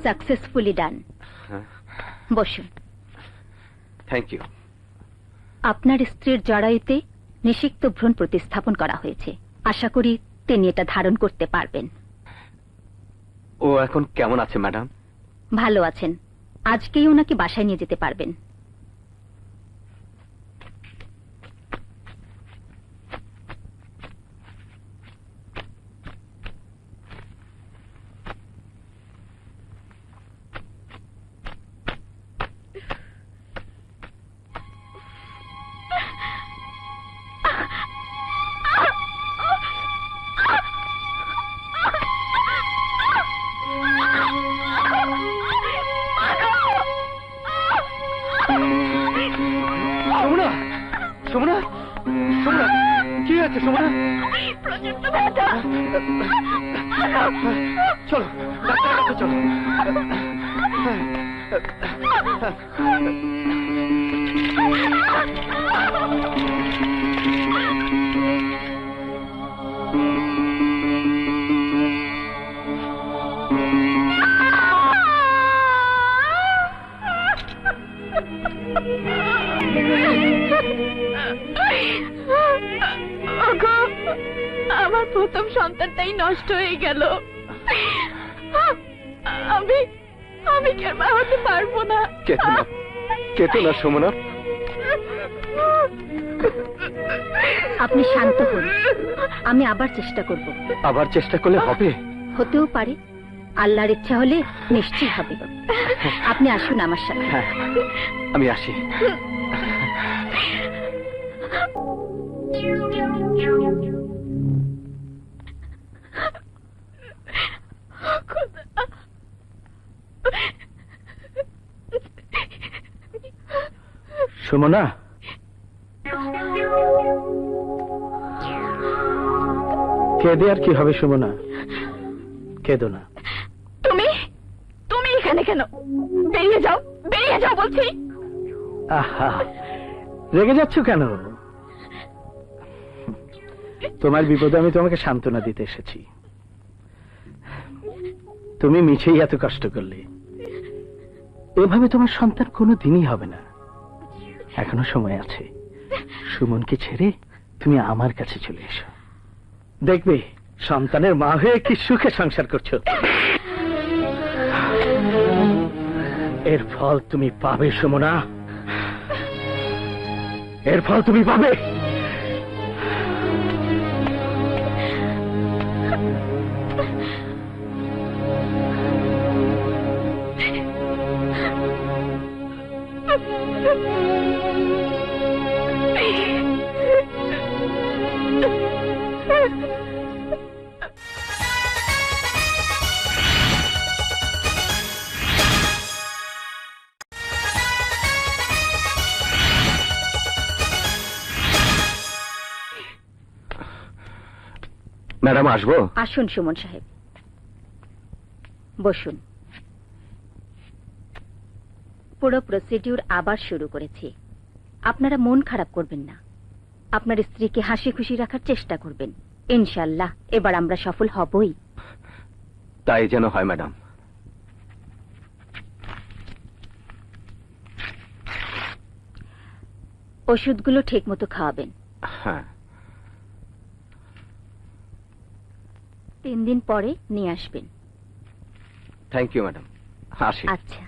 Successfully done. বসুন। Thank you. আপনার স্ত্রীর জরায়ুতে নিষিক্ত ভ্রূণ প্রতিস্থাপন করা হয়েছে। আশা করি তিনি এটা ধারণ করতে পারবেন। ও এখন কেমন আছে ম্যাডাম? ভালো আছেন। আজকেই ওনাকে বাসায় নিয়ে যেতে পারবেন। সুমনা, সুমনা, সুমনা, কি আছে সুমনা? প্রচন্ড ব্যথা। চলো ডাক্তারের কাছে চলো। আমার প্রথম সন্তানটাই নষ্ট হয়ে গেল। আমি আমি কি আর মা হতে পারবো না। কেতো না সুমনা। আপনি শান্ত হন, আমি আবার চেষ্টা করব। আবার চেষ্টা করলে হবে? হতেও পারে, আল্লাহর ইচ্ছা হলে নিশ্চয়ই হবে। আপনি আসুন আমার সাথে। হ্যাঁ, আমি আসি। সুমনা, কেঁদে আর কি হবে সুমনা? কেঁদো না। তুমি তুমি এখানে কেন? বেরিয়ে যাও, বেরিয়ে যাও বলছি। আহা, রেগে যাচ্ছ কেন? তোমার বিপদে আমি তোমাকে সান্ত্বনা দিতে এসেছি। তুমি মিছেই এত কষ্ট করলে। এভাবে তোমার সন্তান কোনো দিনই হবে না। এখনো সময় আছে। সুমনকে ছেড়ে তুমি আমার কাছে চলে এসো। দেখবে সন্তানের মা হয়ে কি সুখে সংসার করছো। এর ফল তুমি পাবে সুমনা, এর ফল তুমি পাবে। ম্যাডাম আসবো? আসুন সুমন সাহেব, বসুন। পুরো প্রসিডিউর আবার শুরু করেছি। আপনারা মন খারাপ করবেন না, আপনার স্ত্রীকে হাসি খুশি রাখার চেষ্টা করবেন। ইনশাআল্লাহ এবার আমরা সফল হবই। তাই যেন হয় ম্যাডাম। ওষুধগুলো ঠিক মতো খাওয়াবেন। হ্যাঁ। 3 দিন পরে নিয়ে আসবেন। থ্যাংক ইউ ম্যাডাম, আসি। আচ্ছা।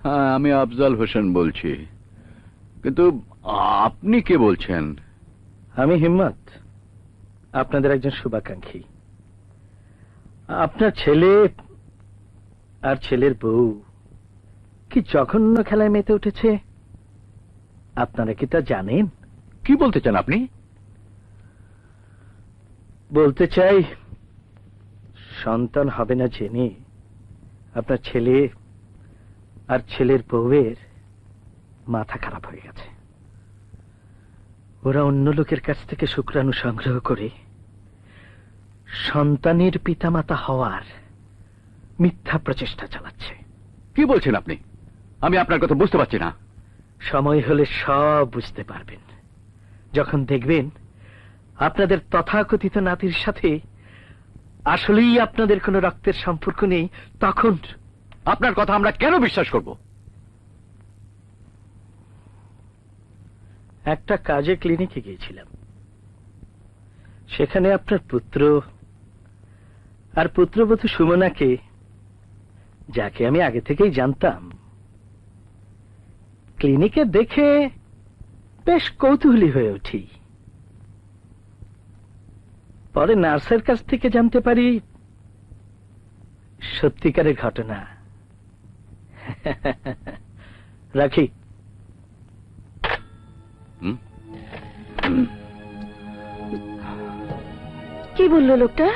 হ্যাঁ, আমি আফজাল হোসেন বলছি, কিন্তু আপনি কে বলছেন? আমি হিম্মত, আপনাদের একজন শুভাকাঙ্ক্ষী। আপনার ছেলে আর ছেলের বউ কি জঘন্য খেলায় মেতে উঠেছে, আপনারা কি তা জানেন? কি বলতে চান আপনি? বলতে চাই, সন্তান হবে না জেনে আপনার ছেলে আর ছেলের বউয়ের মাথা খারাপ হয়ে গেছে। ওরা অন্য লোকের কাছ থেকে শুক্রাণু সংগ্রহ করে সন্তানের পিতামাতা হওয়ার মিথ্যা প্রচেষ্টা চালাচ্ছে। কি বলছেন আপনি? আমি আপনার কথা বুঝতে পারছি না। সময় হলে সব বুঝতে পারবেন, যখন দেখবেন আপনাদের তথাকথিত নাতির সাথে আসলেই আপনাদের কোনো রক্তের সম্পর্ক নেই। তখন আপনার কথা আমরা কেন বিশ্বাস করব? একটা কাজে ক্লিনিকে গিয়েছিলাম, সেখানে আপনার পুত্র আর পুত্রবধূ সুমনাকে, যাকে আমি আগে থেকেই জানতাম, ক্লিনিকে দেখে বেশ কৌতূহলী হয়ে উঠি। পরে নার্সের কাছ থেকে জানতে পারি সত্যিকারের ঘটনা। রাখি। কি বললো লোকটা?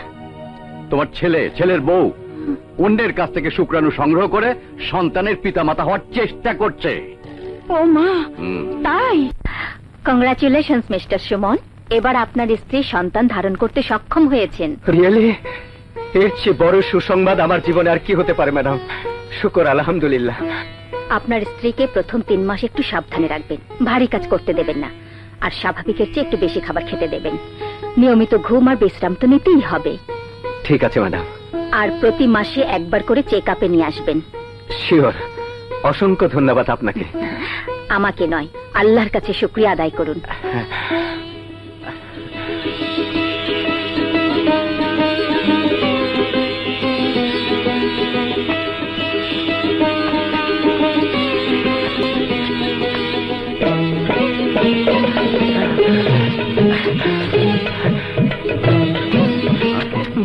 তোমার ছেলের বউ অন্যের কাছ থেকে শুক্রাণু সংগ্রহ করে সন্তানের পিতামাতা হওয়ার চেষ্টা করছে। ও মা, তাই? কংগ্রাচুলেশনস মিস্টার সুমন, এবার আপনার স্ত্রী সন্তান ধারণ করতে সক্ষম হয়েছেন। রিয়েলি? এর চেয়ে বড় সুসংবাদ আমার জীবনে আর কি হতে পারে ম্যাডাম। শুকর আলহামদুলিল্লাহ। আপনার স্ত্রীকে প্রথম 3 মাস একটু সাবধানে রাখবেন, ভারী কাজ করতে দেবেন না, আর স্বাভাবিকের চেয়ে একটু বেশি খাবার খেতে দেবেন। নিয়মিত ঘুম আর বিশ্রাম তো নিতেই হবে। ঠিক আছে ম্যাডাম। আর প্রতি মাসে একবার করে চেক আপে নিয়ে আসবেন। শিওর। অসংখ্য ধন্যবাদ আপনাকে। আমাকে নয়, আল্লাহর কাছে শুকরিয়া আদায় করুন।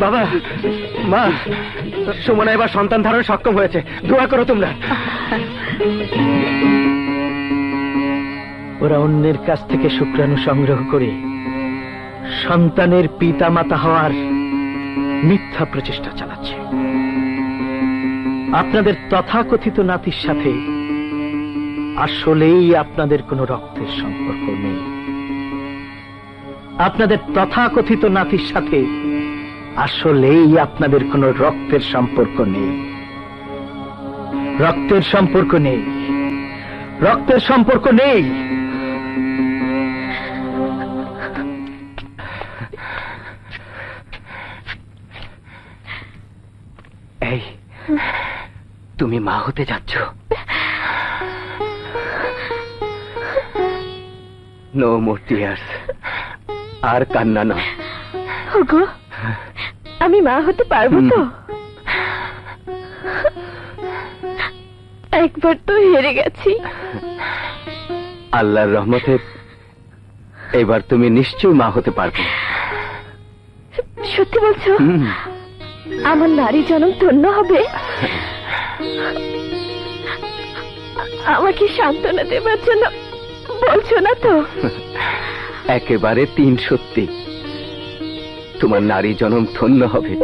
বাবা, মা, সুমনা এবার সন্তান ধারণে সক্ষম হয়েছে, দোয়া করো তোমরা। ওরা অন্যের কাছ থেকে শুক্রাণু সংগ্রহ করে সন্তানের পিতা মাতা হওয়ার মিথ্যা প্রচেষ্টা চালাচ্ছে। আপনাদের তথাকথিত নাতির সাথে আসলেই আপনাদের কোনো রক্তের সম্পর্ক নেই। আপনাদের তথাকথিত নাতির সাথে আসলেই আপনাদের কোনো রক্তের সম্পর্ক নেই। রক্তের সম্পর্ক নেই, রক্তের সম্পর্ক নেই। এই, তুমি মা হতে যাচ্ছ। নো মোর টিয়ার্স, আর কান্না না। ওগো, আমি মা হতে পারবো তো? একবার তো হেরে গেছি। আল্লাহর রহমতে এবার তুমি নিশ্চয়ই মা হতে পারবে। সত্যি বলছো? আমার নারী জনম ধন্য হবে? আমাকে সান্ত্বনা দেবার জন্য বলছো না তো? একেবারে 3 সত্যি, তোমার নারী জনম ধন্য হবে।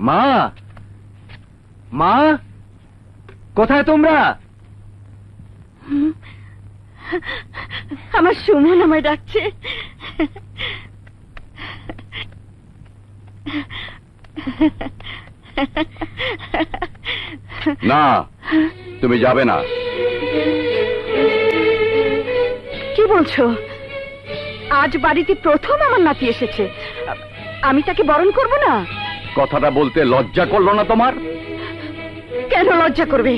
মা, মা, কোথায় তোমরা? আমার সুমন আমায় ডাকছে। না, তুমি যাবে না। কি বলছো? আজ বাড়িতে প্রথম আমার নাতি এসেছে, আমি তাকে বরণ করব না? কথাটা বলতে লজ্জা করলো না তোমার? কেন লজ্জা করবে?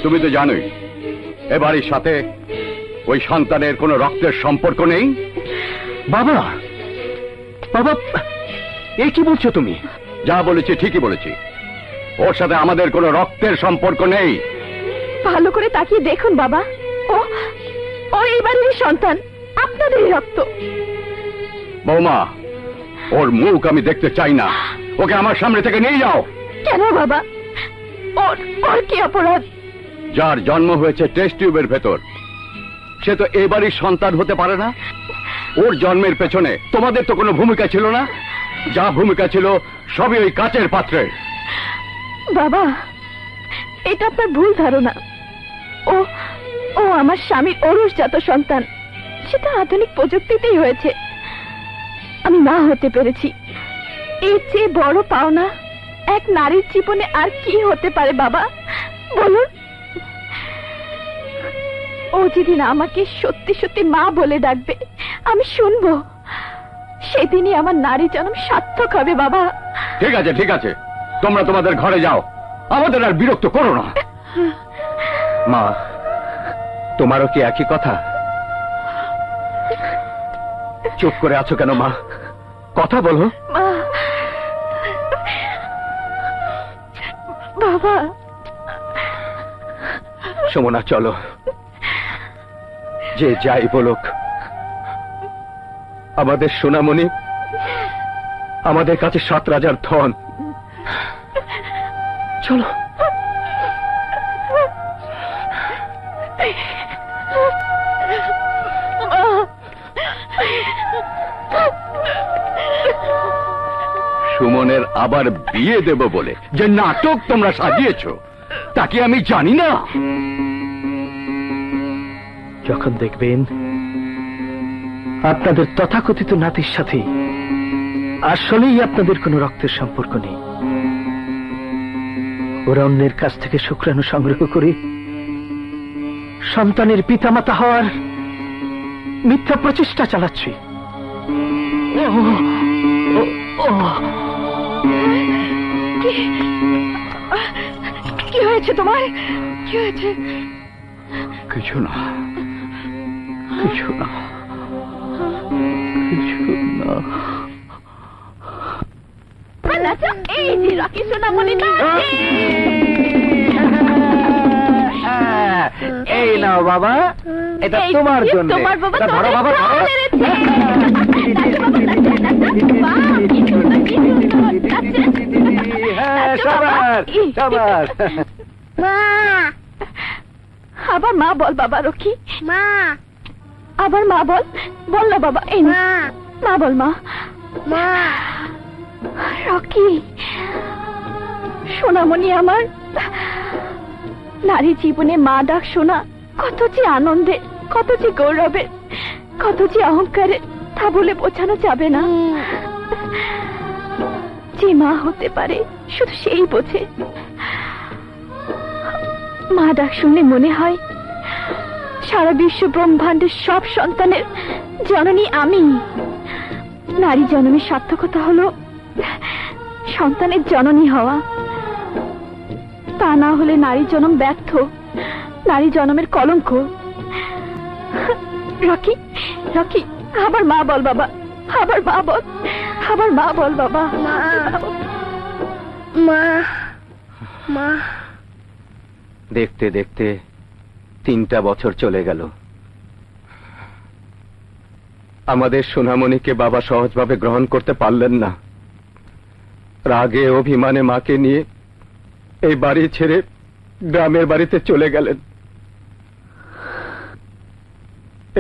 তুমি তো জানোই এ বাড়ির সাথে ওই সন্তানের কোনো রক্তের সম্পর্ক নেই। বাবা, বাবা, এই কি বলছো তুমি? যা বলেছি ঠিকই বলেছি, ওর সাথে আমাদের কোনো রক্তের সম্পর্ক নেই। ভালো করে তাকিয়ে দেখুন বাবা, ও ও এই বাড়ির সন্তান, আপনাদেরই রক্ত। বৌমা, ওর মুখ আমি দেখতে চাই না, ওকে আমার সামনে থেকে নিয়ে যাও। কেন বাবা? ওর ওর কি অপরাধ? যার জন্ম হয়েছে টেস্ট টিউবের ভেতর, সে তো এ বাড়ির সন্তান হতে পারে না। ওর জন্মের পেছনে তোমাদের তো কোনো ভূমিকা ছিল না, যা ভূমিকা ছিল সবই ওই কাচের পাত্রে। বাবা, এটা আপনার ভুল ধারণা। ও ও আমার স্বামীর অরুষজাত সন্তান, সেটা আধুনিক প্রযুক্তিতেই হয়েছে। আমি মা হতে পেরেছি, এর চেয়ে বড় পাওনা এক নারীর জীবনে আর কি হতে পারে বাবা, বলুন? ও যেদিন আমাকে সত্যি সত্যি মা বলে ডাকবে, আমি শুনবো, সেদিনই আমার নারী জন্ম সার্থক হবে বাবা। ঠিক আছে, ঠিক আছে, তোমরা তোমাদের ঘরে যাও, আমাদের আর বিরক্ত করো না। মা, তোমারও কি একই কথা? চুপ করে আছো কেন মা? কথা বলো। মা, বাবা। সুমনা, চলো। যে যাই বলুক, আমাদের সোনামণি আমাদের কাছে 7 রাজার ধন। চলো। সুমনের আবার বিয়ে দেব বলে যে নাটক তোমরা সাজিয়েছ, তা কি আমি জানি না? যখন দেখবেন আপনাদের তথাকথিত নাতির সাথে আসলেই আপনাদের কোনো রক্তের সম্পর্ক নেই, ওরা অন্যের কাছ থেকে শুক্রাণু সংগ্রহ করে সন্তানের পিতামাতা হওয়ার মিথ্যা প্রচেষ্টা চালাচ্ছে। কি হয়েছে তোমার? কি হয়েছে? কিছু না, কিছু না, কিছু না। এই যে রাখি সোনামণি, এই নাও বাবা, এটা তোমার জন্য। তোমার বাবা, ধরো বাবা, ধরো। হ্যাঁ, সাবাস, সাবাস। মা, আবার মা বল বাবা। রকি, মা, আবার মা বল। বল না বাবা, এই না, মা বল। মা, মা। রকি, সোনামণি আমার, নারী জীবনে মা ডাক শোনা কত যে আনন্দের, কত যে গৌরবের, কত যে অহংকারের, তা বলে বোঝানো যাবে না। যে মা হতে পারে শুধু সেই বোঝে। মা ডাক শুনলে মনে হয় সারা বিশ্ব ব্রহ্মাণ্ডের সব সন্তানের জননী আমি। নারী জন্মের সার্থকতা হলো সন্তানের জননী হওয়া, তা না হলে নারী জন্ম ব্যর্থ, নারী জন্মের কলঙ্ক। রকি, রকি, আবার মা বল বাবা, আবার মা বল, আবার মা বল বাবা। মা, মা। দেখতে দেখতে 3টা বছর চলে গেল। আমাদের সোনামণিকে বাবা সহজভাবে গ্রহণ করতে পারলেন না। রাগে অভিমানে মাকে নিয়ে এই বাড়ি ছেড়ে গ্রামের বাড়িতে চলে গেলেন।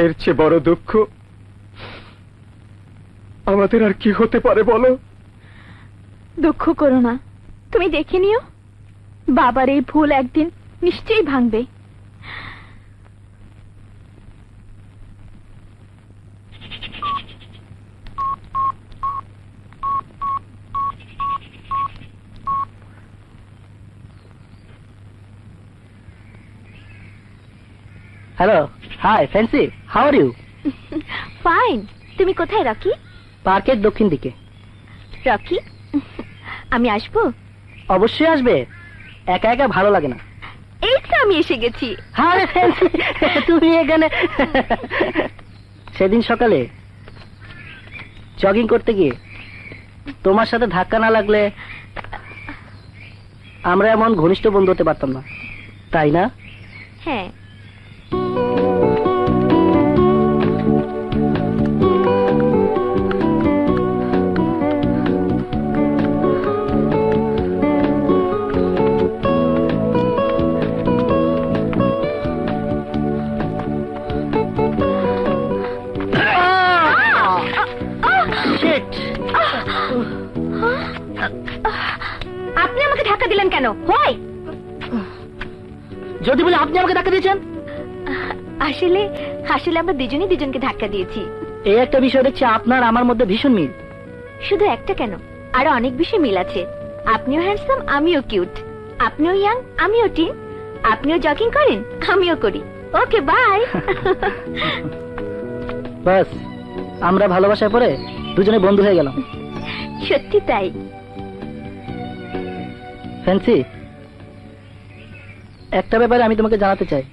এর চেয়ে বড় দুঃখ আমাদের আর কি হতে পারে বলো? দুঃখ করো না, তুমি দেখে নিও, বাবার এই ভুল একদিন নিশ্চয়ই ভাঙবে। Hello, hi Fancy, how are you? Fine. তুমি কোথায় রকি? পার্কের দক্ষিণ দিকে। রকি, আমি আসবো? অবশ্যই আসবে, একা একা ভালো লাগে না। এই তো আমি এসে গেছি। আরে ফ্যান্সি, তুমি এখানে? সেদিন সকালে জগিং করতে গিয়ে তোমার সাথে ধাক্কা না লাগলে আমরা এমন ঘনিষ্ঠ বন্ধু হতে পারতাম না, তাই না? হ্যাঁ। আপনি আমাকে ধাক্কা দিলেন কেন? হয় যদি বলে আপনি আমাকে ধাক্কা দিয়েছেন? আসলে আসলে আমরা দুজনেই দুজনকে ধাক্কা দিয়েছি। এই একটা বিষয় দেখছি আপনার আমার মধ্যে ভীষণ মিল। শুধু একটা কেন, আরো অনেক বিষয় মিল আছে। আপনিও হ্যান্ডসাম, আমিও কিউট। আপনিও ইয়াং, আমিও টিন। আপনিও জগিং করেন, আমিও করি। Okay bye. বাস, আমরা ভালোবাসায় পড়ে দুজনে বন্ধু হয়ে গেলাম। সত্যি তাই। ফ্যান্সি, একটা ব্যাপারে আমি তোমাকে জানাতে চাই।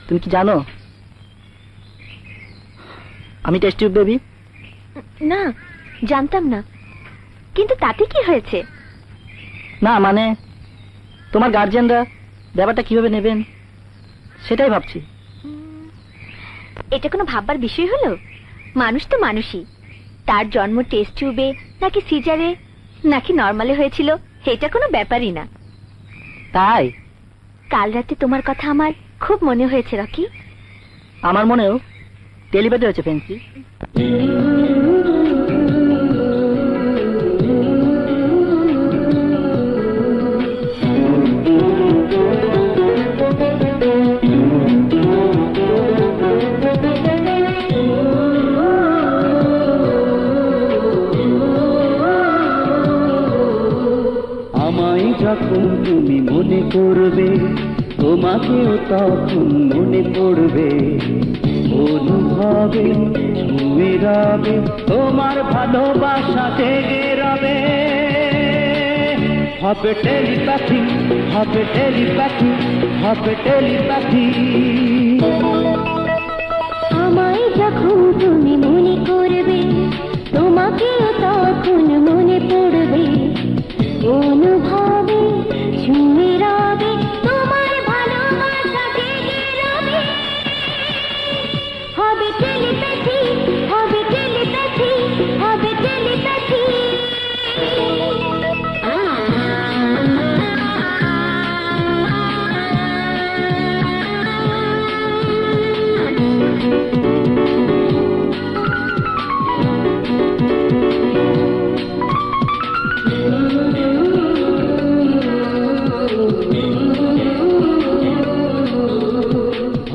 তুমি কি জানো আমি টেস্ট টিউব বেবি? না, জানতাম না। কিন্তু তাতে কি হয়েছে? না মানে তোমার গার্জিয়ানরা ব্যাপারটা কিভাবে নেবেন সেটাই ভাবছি। এটা কোনো ভাববার বিষয় হলো? মানুষ তো মানুষই। তার জন্ম টেস্ট টিউবে নাকি সিজারে নাকি নরমালে হয়েছিল, এটা কোনো ব্যাপারই না। তাই কাল রাতে তোমার কথা আমার খুব মনে হয়েছে রকি। আমার মনেও টেলিপ্যাথি হয়েছে ফ্যান্সি। আমায় যখন তুমি মনে করবে, তোমাকেও তখন মনে পড়বে। অনুভবে ছুঁয়ে রবে, তোমার ভালোবাসা জেগে রবে। হবে টেলিপ্যাথি, হবে টেলিপ্যাথি, হবে টেলিপ্যাথি। আমায় যখন তুমি মনে করবে, তোমাকেও তখন মনে পড়বে। অনুভবে ছুঁয়ে রবে, তোমার ভালোবাসা জেগে রবে। হবে টেলিপ্যাথি, হবে টেলিপ্যাথি, হবে টেলিপ্যাথি।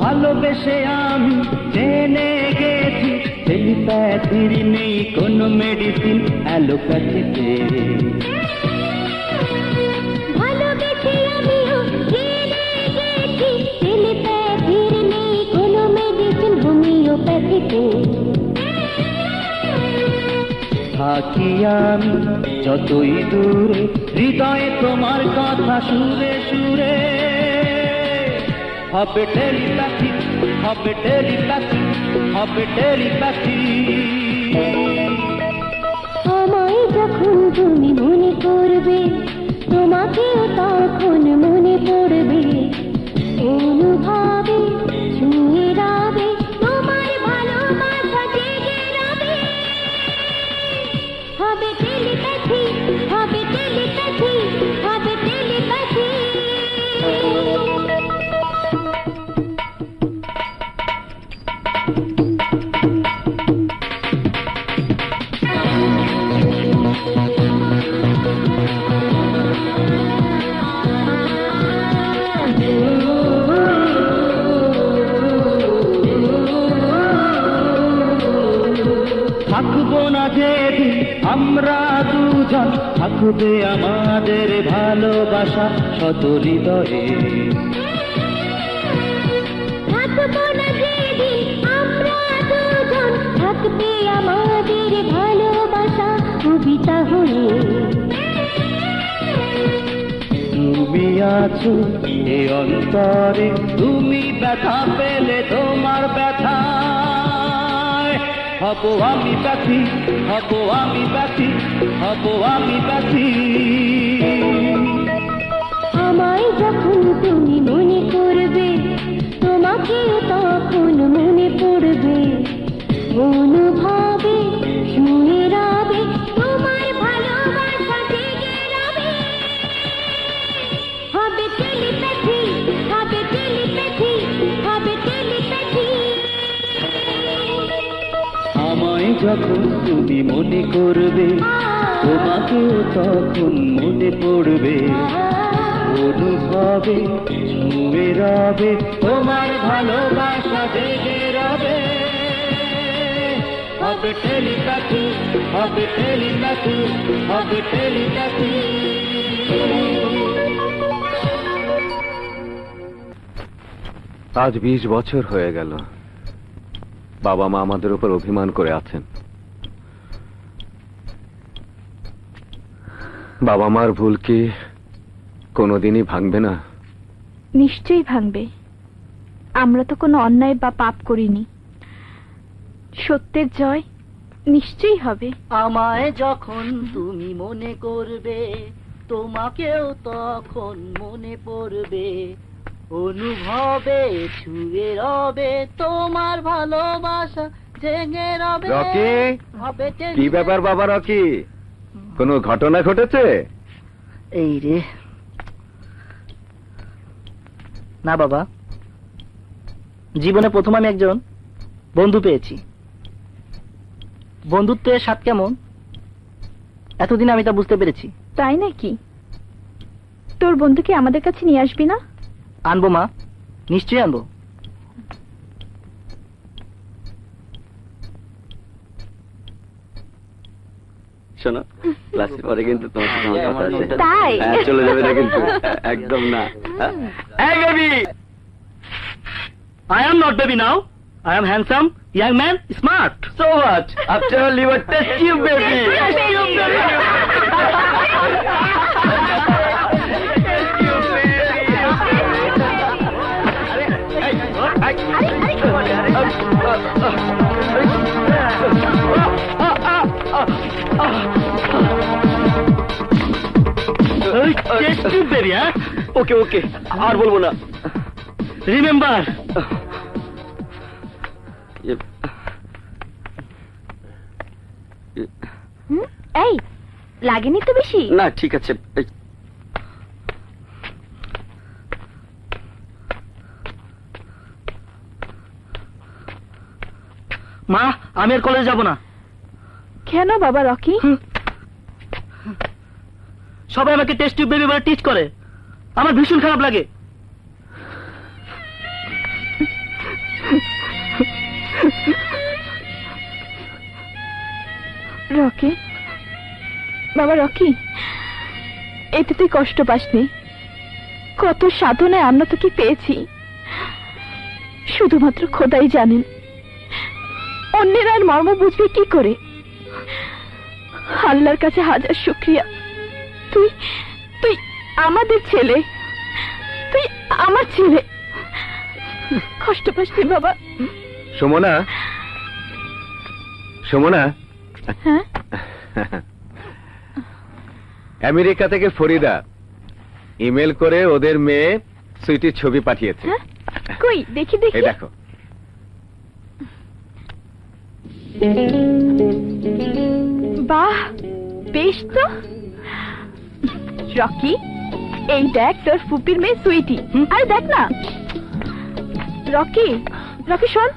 ভালোবেসে আমি জেনে গেছি, টেলিপ্যাথির নেই কোনো মেডিসিন অ্যালোপ্যাথিতে। ভালোবেসে আমিও জেনে গেছি, টেলিপ্যাথির নেই কোনো মেডিসিন হোমিওপ্যাথিতে। থাকি আমি যতই দূরে, হৃদয়ে তোমার কথা সুরে সুরে। হবে টেলিপ্যাথি, হবে টেলিপ্যাথি, হবে টেলিপ্যাথি। আমায় যখন তুমি মনে করবে, তোমাকেও তখন মনে পড়বে। অনুভবে ছুঁয়ে রবে, তোমার ভালোবাসা জেগে রবে। হবে টেলিপ্যাথি, হবে টেলিপ্যাথি, হবে টেলিপ্যাথি। থাকবো না যেদিন আমরা দুজন, থাকবে আমাদের ভালোবাসা শত হৃদয়ে। আছো এ অন্তরে, তুমি ব্যথা পেলে তোমার ব্যথায় হব আমি ব্যথি, হব আমি ব্যথি, হব আমি ব্যথি। আমায় যখন তুমি মনে করবে, তোমাকেও তখন মনে পড়বে, অনুভবে শুয়ে রবে, তোমার ভালোবাসা জেগে রবে। হবে টেলিপ্যাথি, হবে টেলিপ্যাথি, হবে টেলিপ্যাথি। আমায় যখন তুমি মনে করবে, তোমাকেও তখন মনে পড়বে, অনুভবে শুয়ে রবে, তোমার ভালোবাসা জেগে রবে। হবে টেলিপ্যাথি, হবে টেলিপ্যাথি, হবে টেলিপ্যাথি। আজ 20 বছর হয়ে গেল বাবা মা আমাদের উপর অভিমান করে আছেন। বাবা মার ভুল কি কোনোদিনই ভাঙবে না? নিশ্চয়ই ভাঙবে। আমরা তো কোনো অন্যায় বা পাপ করিনি। সত্যের জয় নিশ্চয়ই হবে। আমায় যখন তুমি মনে করবে, তোমাকেও তখন মনে পড়বে, অনুভবে ছুঁয়ে রবে, তোমার ভালোবাসা জেগে রবে। রকি, হবে কি ব্যাপার বাবা রকি? কোনো ঘটনা ঘটেছে? এই রে না বাবা, জীবনে প্রথম আমি একজন বন্ধু পেয়েছি। বন্ধুত্বের স্বাদ কেমন এতদিন আমি তা বুঝতে পেরেছি। তাই নাকি? তোর বন্ধুকে আমাদের কাছে নিয়ে আসবি না? আনবো মা, নিশ্চয়ই আনবো। শোনো, ক্লাসের পরে কিন্তু তোমার সাথে আমার কথা আছে। তাই? হ্যাঁ, চলে যাবে না কিন্তু, একদম না। Hey baby, I am not baby now. I am handsome, young man, smart. So what? After all, you are test tube baby. Test tube baby, huh? ওকে ওকে, আর বলবো না। Remember. এই লাগেনি তো বেশি? না ঠিক আছে। মা, আমি আর কলেজে যাব না। কেন বাবা রকি? সবাই আমাকে টেস্ট টিউব বেবি বলে টিচ করে, আমার ভীষণ খারাপ লাগে। রকি, বাবা রকি, এতে তুই কষ্ট পাসনি। কত সাধনায় আমরা তোকে পেয়েছি, শুধুমাত্র খোদাই জানেন। অন্যের আর মর্ম বুঝবে কি করে? আল্লাহর কাছে হাজার শুকরিয়া, তুই তুই আমাদের ছেলে, তুই আমার ছেলে। কষ্ট পাসনি বাবা? সুমনা, সুমনা, হ্যাঁ, আমেরিকা থেকে ফরিদা ইমেল করে ওদের মেয়ে সুইটির ছবি পাঠিয়েছে। কই দেখি দেখি। এই দেখো। বাহ, বেশ তো। রকি, এই দেখ তোর ফুপির মেয়ে সুইটি। আরে দেখ না রকি, রকি শোন।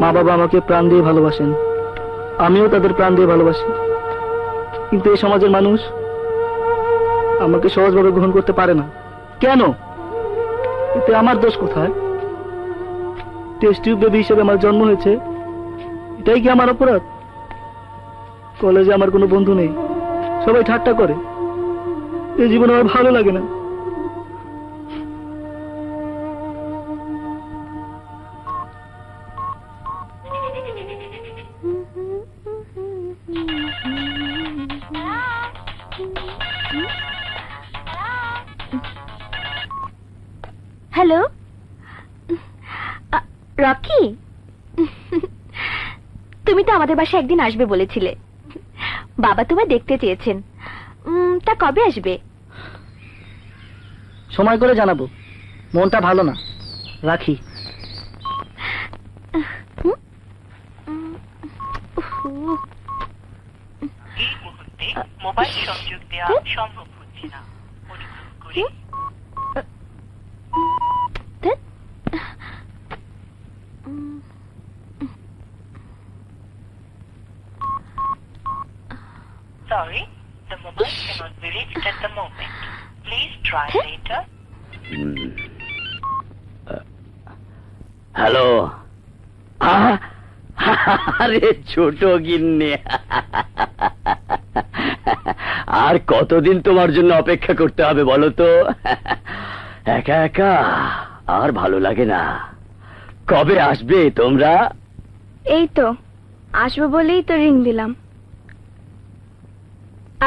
মা বাবা আমাকে প্রাণ দিয়ে ভালোবাসেন, আমিও তাদের প্রাণ দিয়ে ভালোবাসি, কিন্তু এই সমাজের মানুষ আমাকে সহজভাবে গ্রহণ করতে পারে না। কেন? এতে আমার দোষ কোথায়? টেস্ট টিউব বেবি হিসেবে আমার জন্ম হয়েছে, এটাই কি আমার অপরাধ? কলেজে আমার কোনো বন্ধু নেই, সবাই ঠাট্টা করে, এই জীবন আমার ভালো লাগে না। হ্যালো রকি, তুমি তো আমাদের বাসায় একদিন আসবে বলেছিলে। বাবা তোমায় দেখতে চেয়েছেন, তা কবে আসবে? সময় করে জানাবো, মনটা ভালো না, রাখি। মোবাইল সংযোগ দেওয়া সম্ভব হচ্ছে না, অনুগ্রহ করে Sorry, the mobile cannot be reached at the moment. Please try later. Hello, আরে ছোট গিন্নি, আর কতদিন তোমার জন্য অপেক্ষা করতে হবে বলো তো? একা একা আর ভালো লাগে না। কবে আসবে তোমরা? এই তো আসবো বলেই তো রিং দিলাম।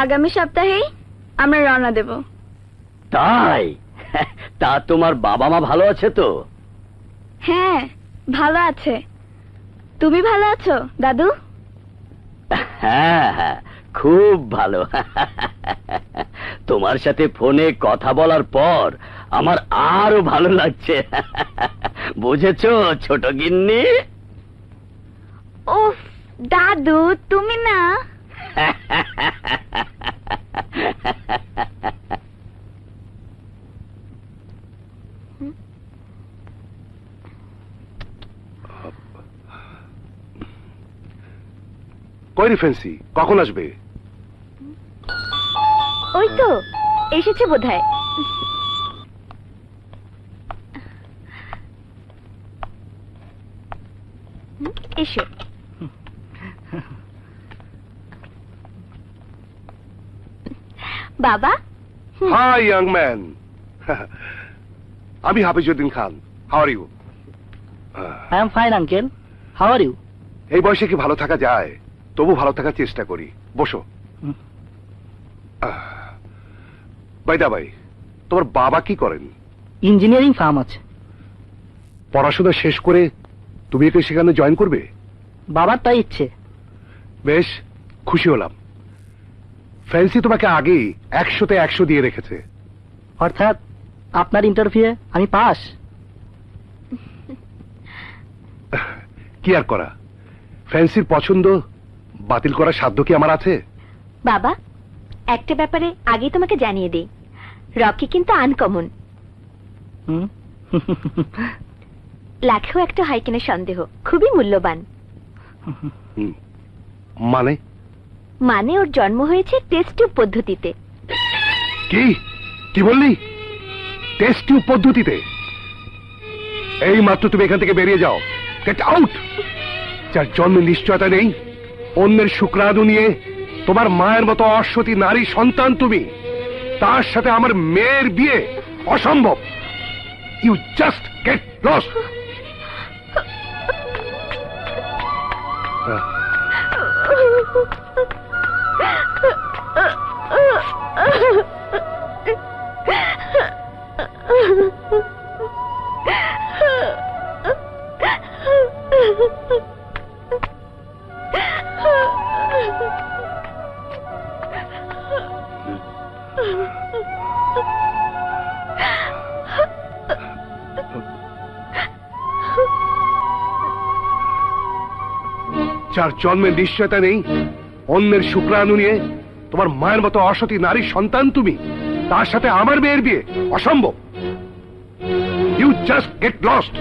আগামী সপ্তাহেই আমরা রওনা দেব। তাই? তা তোমার বাবা মা ভালো আছে তো? হ্যাঁ ভালো আছে। তুমি ভালো আছো দাদু? হ্যাঁ হ্যাঁ, খুব ভালো। তোমার সাথে ফোনে কথা বলার পর আমার আরো ভালো লাগছে। বুঝেছো ছোট গিন্নি? উফ দাদু, তুমি না। কই রে ফ্যান্সি, কখন আসবে? ওই তো এসেছে বোধহয়। এসো। বাবা। হাই ইয়াং ম্যান, আমি Hafizuddin Khan. How are you? I am fine uncle, how are you? এই বয়সে কি ভালো থাকা যায়? তবু ভালো থাকার চেষ্টা করি। বসো। বাইদা ভাই, তোমার বাবা কি করেন? ইঞ্জিনিয়ারিং ফার্ম আছে। পড়াশোনা শেষ করে তুমি একে সেখানে জয়েন করবে? বাবার তাই ইচ্ছে। বেশ, খুশি হলাম। ফ্যান্সি তোমাকে আগেই 100তে 100 দিয়ে রেখেছে। অর্থাৎ আপনার ইন্টারভিউয়ে আমি পাস? কি আর করা, ফ্যান্সির পছন্দ বাতিল করার সাধ্য কি আমার আছে? বাবা, একটা ব্যাপারে আগে তোমাকে জানিয়ে দিই, রকি কিন্তু আনকমন। লাখেও একটা হয় কিনা সন্দেহ, খুবই মূল্যবান। মানে? মানে ওর জন্ম হয়েছে টেস্ট টিউব পদ্ধতিতে। কি কি বললি? টেস্ট টিউব পদ্ধতিতে? এই মাত্র তুমি এখান থেকে বেরিয়ে যাও, গেট আউট। যার জন্মের নিশ্চয়তা নেই, অন্যের শুক্রাণু নিয়ে তোমার মায়ের মতো অসতী নারী সন্তান তুমি, তার সাথে আমার মেয়ের বিয়ে অসম্ভব। You just get lost. যার জন্মের নিশ্চয়তা নেই, অন্যের শুক্রাণু নিয়ে তোমার মায়ের মতো অসতী নারী সন্তান তুমি, তার সাথে আমার মেয়ের বিয়ে অসম্ভব। You just get lost.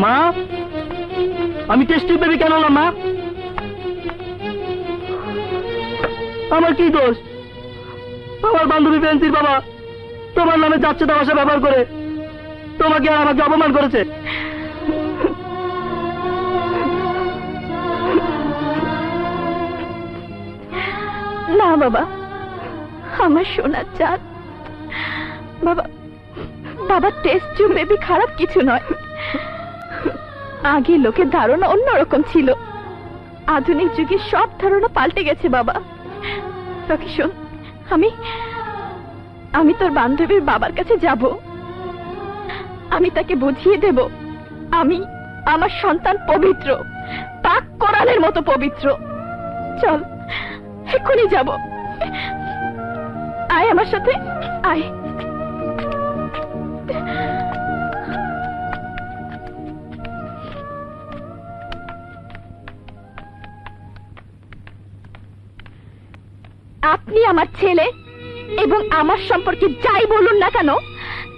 মা, আমি টেস্ট টিউব বেবি কেন হলাম মা? আমার কি দোষ? আমার বান্ধবী ফেন্সির বাবা তোমার নামে যাচ্ছে তা ভাষা ব্যবহার করে তোমাকে আর আমাকে অপমান করেছে। না বাবা, আমার সোনার চাঁদ বাবা, বাবা টেস্ট টিউব বেবি খারাপ কিছু নয়। আগে লোকের ধারণা অন্যরকম ছিল, আধুনিক যুগে সব ধারণা পাল্টে গেছে বাবা। রকি শোন, আমি তোর বান্ধবীর বাবার কাছে যাব, আমি তাকে বুঝিয়ে দেব আমার সন্তান পবিত্র, পাক কোরআনের মতো পবিত্র। চল এক্ষুনি যাব, আয় আমার সাথে আয়। আপনি আমার ছেলে এবং আমার সম্পর্কে যাই বলুন না কেন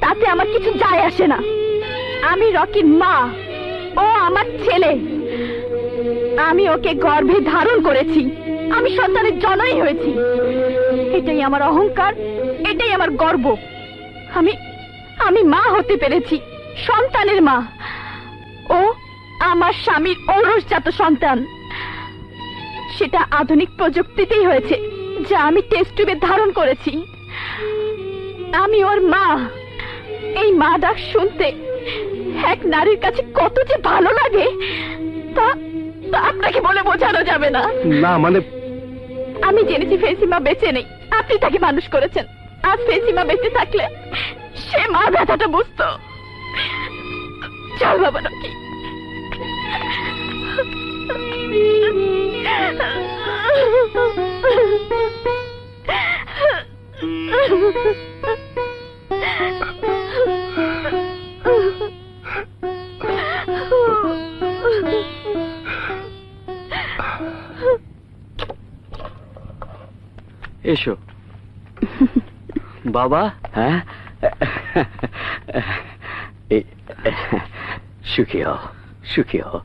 তাতে আমার কিছু যায় আসে না। আমি রকির মা, ও আমার ছেলে, আমি ওকে গর্ভে ধারণ করেছি, আমি সন্তানের জননী হয়েছি। এটাই আমার অহংকার, এটাই আমার গর্ব। আমি মা হতে পেরেছি, সন্তানের মা। ও আমার স্বামীর ঔরসজাত সন্তান, সেটা আধুনিক প্রযুক্তিতেই হয়েছে, যা আমি টেস্ট টিউবে ধারণ করেছি। আমি ওর মা। এই মা ডাক শুনতে এক নারীর কাছে কত যে ভালো লাগে তা আপনাকে বলে বোঝানো যাবে না। না মানে আমি জেনেছি ফেন্সিমা বেঁচে নেই, আপনি তাকে মানুষ করেছেন। আর ফেন্সিমা বেঁচে থাকলে সে মা ব্যথাটা বুঝতো। চল বাবা রকি। এসো বাবা। হ্যাঁ, সুখী হও, সুখী হও।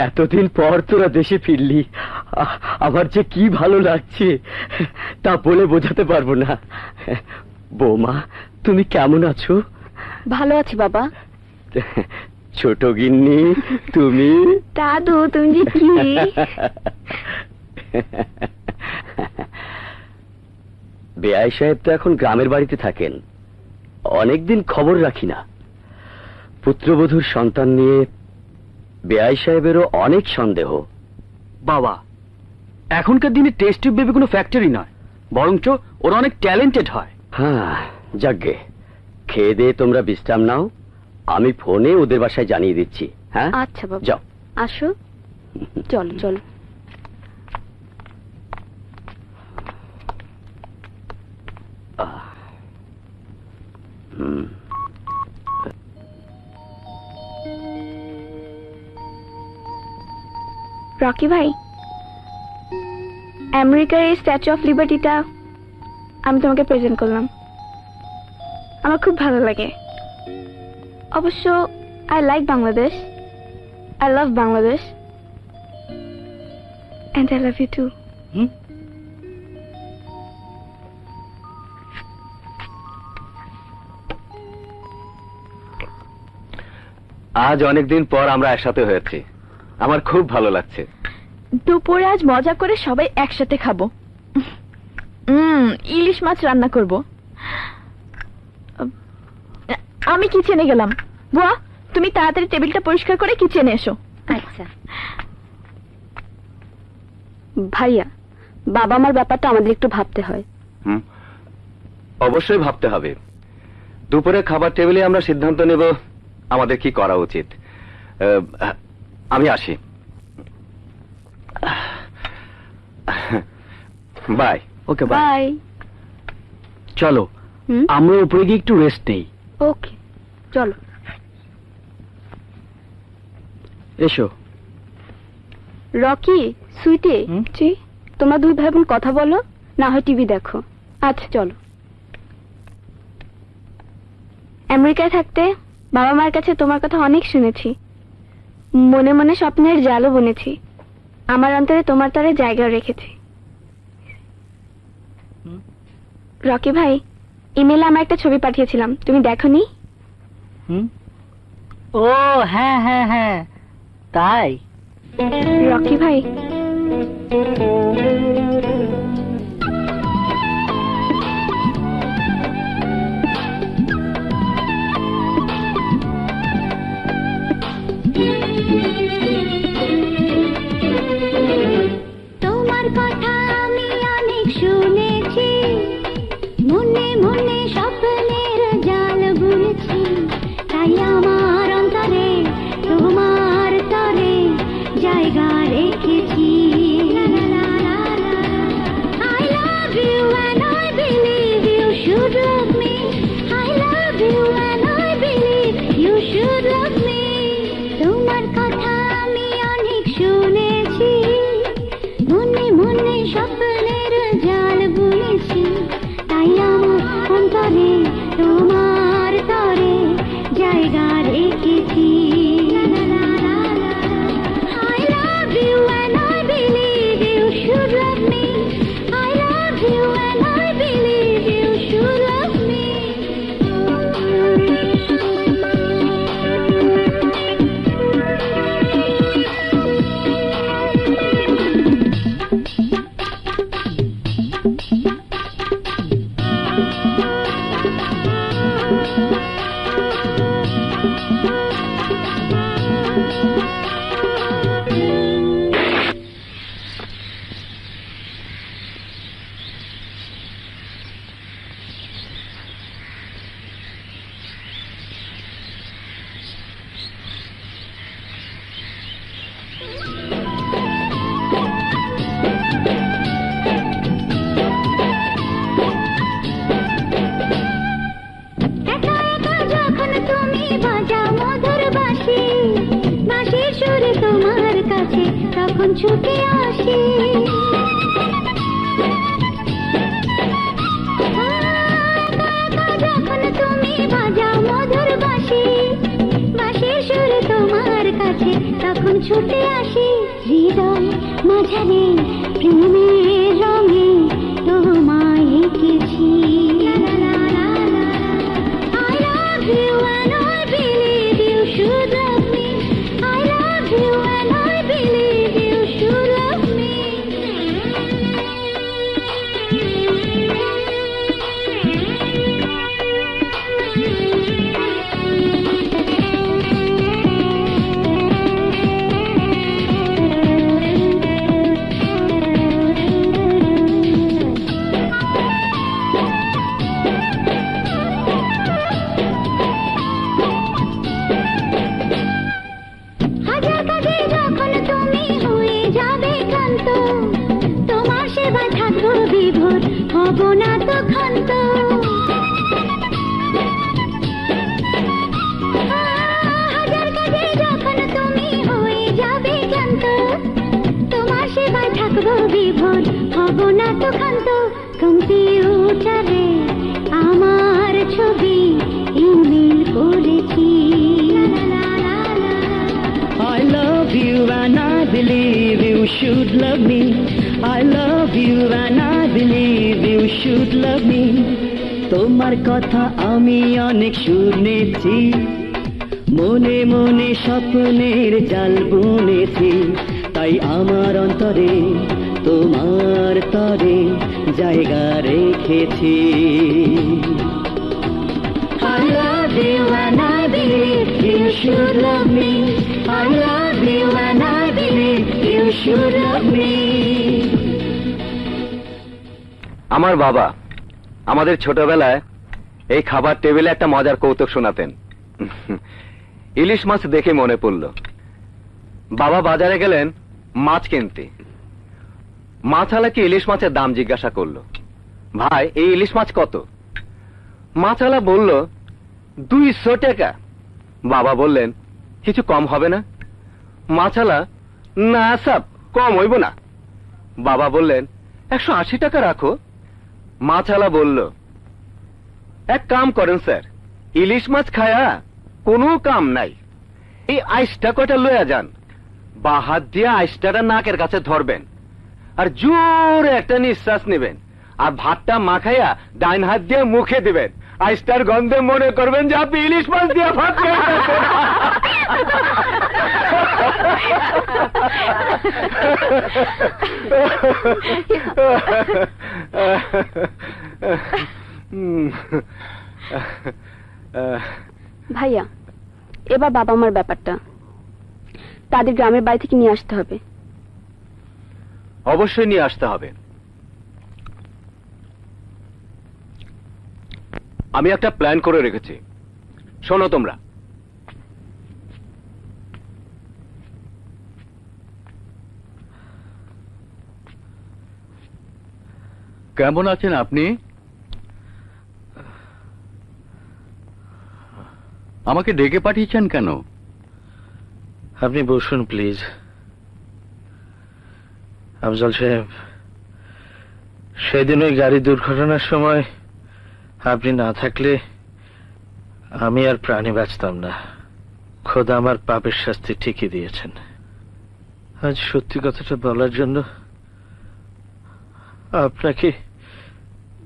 এতদিন পর তোরা দেশে ফিরলি, আমার যে কি ভালো লাগছে তা বলে বোঝাতে পারবো না। বৌমা, তুমি কেমন আছো? ভালো আছি বাবা। ছোট গিন্নি তুমি? দাদু তুমি যে কি। বেআই সাহেব তো এখন গ্রামের বাড়িতে থাকেন, অনেকদিন খবর রাখি না। পুত্রবধূর সন্তান নিয়ে বেআই সাহেবেরও অনেক সন্দেহ। বাবা, এখনকার দিনে টেস্ট টিউব বেবি কোনো ফ্যাক্টরি নয়, বরঞ্চ ওরা অনেক ট্যালেন্টেড হয়। হ্যাঁ, যাকগে, খেয়ে দিয়ে তোমরা বিশ্রাম নাও, আমি ফোনে ওদের বাসায় জানিয়ে দিচ্ছি। হ্যাঁ আচ্ছা বাবা, যাও। আসো, চলো চলো। রকি ভাই, আমেরিকার এই স্ট্যাচু অফ লিবার্টিটা আমি তোমাকে প্রেজেন্ট করলাম, আমার খুব ভালো লাগে। অবশ্য I like Bangladesh, I love Bangladesh, and I love you too. আজ অনেকদিন পর আমরা একসাথে হয়েছি, আমার খুব ভালো লাগছে। দুপুরে আজ মজা করে সবাই একসাথে খাবো। ইলিশ মাছ রান্না করব। আমি কিচেনে গেলাম। বুয়া, তুমি তাড়াতাড়ি টেবিলটা পরিষ্কার করে কিচেনে এসো। আচ্ছা ভাইয়া, বাবা মার ব্যাপারটা আমাদের একটু ভাবতে হয়। অবশ্যই ভাবতে হবে। দুপুরে খাবার টেবিলে আমরা সিদ্ধান্ত নেব আমাদের কি করা উচিত। আমি আসি, বাই। Okay bye. বাই। চলো আমরা উপরে গিয়ে একটু রেস্ট নেই। ওকে চলো। এসো। রকি, সুইটি, জি তোমরা দুই ভাই বোন কথা বলো, না হয় টিভি দেখো। আচ্ছা চলো। আমেরিকায় থাকতে বাবা মার কাছে তোমার কথা অনেক শুনেছি, মনে মনে স্বপ্নের জালও বুনেছি, আমার অন্তরে তোমার তরে জায়গা রেখেছি। রকি ভাই, ইমেলে আমার একটা ছবি পাঠিয়েছিলাম, তুমি দেখোনি? ও হ্যাঁ হ্যাঁ হ্যাঁ, তাই? রকি ভাই, তোমার কথা আমি অনেক শুনেছি, মনে মনে স্বপ্নের জাল বুনেছি, তাই আমার অন্তরে তোমার তরে জায়গা রেখেছি। I love you and I believe you should love me. I love you and I believe you should love me. তোমার কথা আমি অনেক শুনেছি, মনে মনে স্বপ্নের জাল বুনেছি, তাই আমার অন্তরে তোমার তরে জায়গা রেখেছি। I love you and I believe you should love me. I love you and I believe you should love me. একা একা যখন তুমি বাজাও মধুর বাঁশি, বাঁশির সুরে তোমার কাছে তখন ছুটে আসি। একা একা যখন তুমি বাজাও মধুর বাঁশি, বাঁশির সুরে তোমার কাছে তখন ছুটে আসি। হৃদয় মাঝারে প্রেমের রঙে তোমায় এঁকেছি। I love you and I believe you should love me. I love you and I believe you should love me. হাজার কাজে যখন তুমি হয়ে যাবে ক্লান্ত, তোমার সেবায় থাকবো বিভোর, হব না তো ক্ষান্ত। হাজার কাজে যখন তুমি হয়ে যাবে ক্লান্ত, তোমার সেবায় থাকবো বিভোর, হব না তো ক্ষান্ত। কম্পিউটারে আমার ছবি ইমেল করেছি। I love you and I believe you should love me. I love you and I believe you should love me. তোমার কথা আমি অনেক শুনেছি, মনে মনে স্বপ্নের জাল বুনেছি, তাই আমার অন্তরে তোমার তরে জায়গা রেখেছি। I love you and I believe you should love me. I love you and I believe you should love me. আমার বাবা আমাদের ছোটবেলায় এই খাবার টেবিলে একটা মজার কৌতুক শোনাতেন। ইলিশ মাছ দেখে মনে পড়ল। বাবা বাজারে গেলেন মাছ কিনতে। মাছওয়ালাকে ইলিশ মাছের দাম জিজ্ঞাসা করলো। ভাই এই ইলিশ মাছ কত? মাছওয়ালা বলল 200 টাকা। বাবা বললেন কিছু কম হবে না? মাছওয়ালা, না সাব কম হইব না। বাবা বললেন 180 টাকা রাখো। মাছওয়ালা বলল এক কাম করেন স্যার, ইলিশ মাছ খায়া কোনো কাম নাই, এই আইসটা কয়টা লইয়া যান, বা হাত দিয়ে আইসটাটা নাকের কাছে ধরবেন আর জোরে একটা নিঃশ্বাস নেবেন, আর ভাতটা মাখাইয়া ডাইন হাত দিয়ে মুখে দিবেন। আইসটার গন্ধে মনে করবেন যে আপনি ইলিশ মাছ দিয়ে ভাত ভাইয়া, এবার বাবা মার ব্যাপারটা তাদের গ্রামের বাড়ি থেকে নিয়ে আসতে হবে। অবশ্যই নিয়ে আসতে হবে। আমি একটা প্ল্যান করে রেখেছি, শোনো তোমরা। কেমন আছেন আপনি? আমাকে ডেকে পাঠিয়েছেন কেন? আপনি বসুন প্লিজ। আফজল সাহেব, সেদিন ওই গাড়ি দুর্ঘটনার সময় আপনি না থাকলে আমি আর প্রাণে বাঁচতাম না। খোদা আমার পাপের শাস্তি ঠিকই দিয়েছেন। আজ সত্যি কথাটা বলার জন্য আপনাকে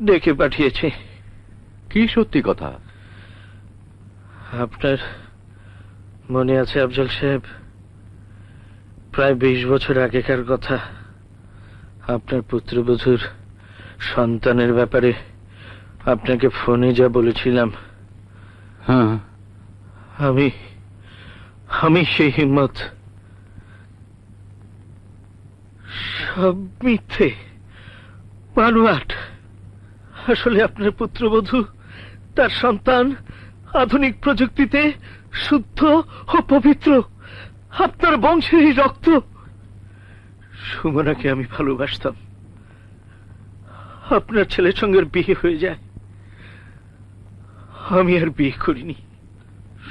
ডেকে পাঠিয়েছি। কি সত্যি কথা? আপনার মনে আছে আফজল সাহেব, প্রায় 20 বছর আগেকার কথা, আপনার পুত্রবধূর সন্তানের ব্যাপারে আপনাকে ফোনে যা বলেছিলাম, হ্যাঁ, আমি সেই হিম্মত সব মিথ্যে, বানোয়াট। আসলে আপনার পুত্রবধূ, তার সন্তান আধুনিক প্রযুক্তিতে শুদ্ধ ও পবিত্র, আপনার বংশেরই রক্ত। সুমনাকে আমি ভালোবাসতাম। আপনার ছেলের সঙ্গে বিয়ে হয়ে যায়, আমি আর বিয়ে করিনি।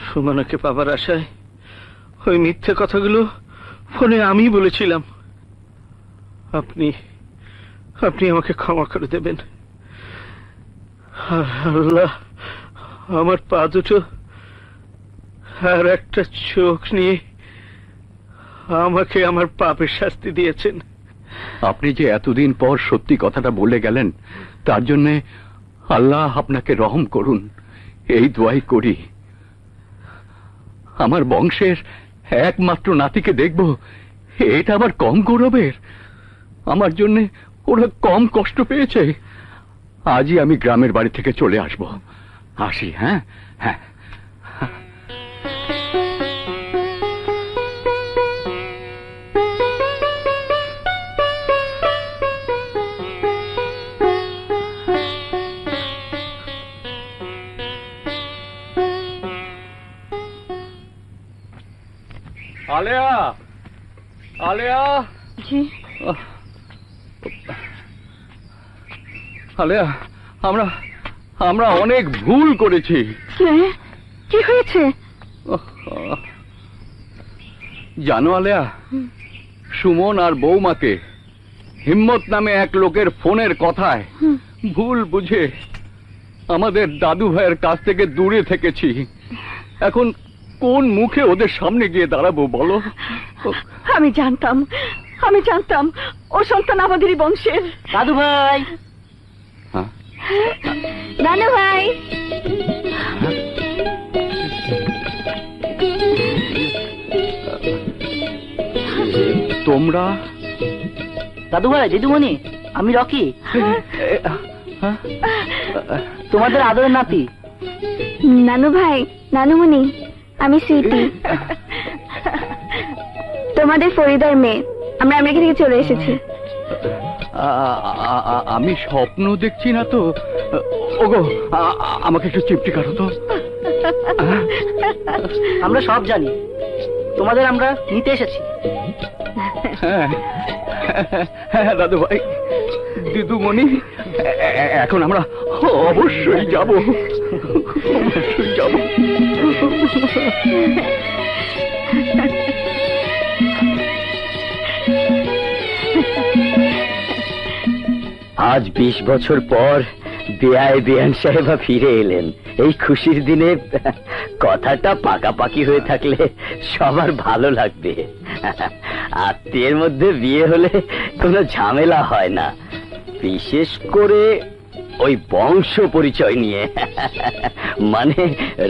সুমনাকে পাবার আশায় ওই মিথ্যে কথাগুলো ফোনে আমি বলেছিলাম। আপনি আমাকে ক্ষমা করে দেবেন। আল্লাহ আমার পা দুটো আর একটা চোখ নিয়ে আমাকে আমার পাপের শাস্তি দিয়েছেন। আপনি যে এতদিন পর সত্যি কথাটা বলে গেলেন, তার জন্য আল্লাহ আপনাকে রহম করুন, এই দোয়াই করি। আমার বংশের একমাত্র নাতিকে দেখব, এটা আবার কম গৌরবের? আমার জন্য ওরা কম কষ্ট পেয়েছে। আজই আমি গ্রামের বাড়ি থেকে চলে আসব। আসি। হ্যাঁ হ্যাঁ। আলেয়া, আলেয়া, জি আলেয়া, আমরা অনেক ভুল করেছি। কি হয়েছে? জানো আলেয়া, সুমন আর বৌমাকে হিম্মত নামে এক লোকের ফোনের কথায় ভুল বুঝে আমাদের দাদু ভাইয়ের কাছ থেকে দূরে থেকেছি। এখন কোন মুখে ওদের সামনে গিয়ে দাঁড়াবো বলো? আমি জানতাম ও সন্তান আমাদেরই বংশের। দাদু ভাই, নানু ভাই, তোমরা? দাদু ভাই, দিদিমণি, আমি রকি, তোমাদের আদরের নাতি। নানু ভাই, নানুমণি, আমি সুইটি, তোমাদের ফরিদার মেয়ে। আমরা আমেরিকা থেকে চলে এসেছি। আমি স্বপ্ন দেখছি না তো? ওগো, আমাকে একটু চিমটি কাটো তো। আমরা সব জানি, তোমাদের আমরা নিতে এসেছি। হ্যাঁ দাদু ভাই, দিদুমণি, এখন আমরা অবশ্যই যাব, অবশ্যই যাব। আজ 20 বছর পর বেয়াই বেয়ান সাহেবা ফিরে এলেন। এই খুশির দিনে কথাটা পাকাপাকি হয়ে থাকলে সবার ভালো লাগবে। আত্মীয়ের মধ্যে বিয়ে হলে কোনো ঝামেলা হয় না, বিশেষ করে ওই বংশ পরিচয় নিয়ে। মানে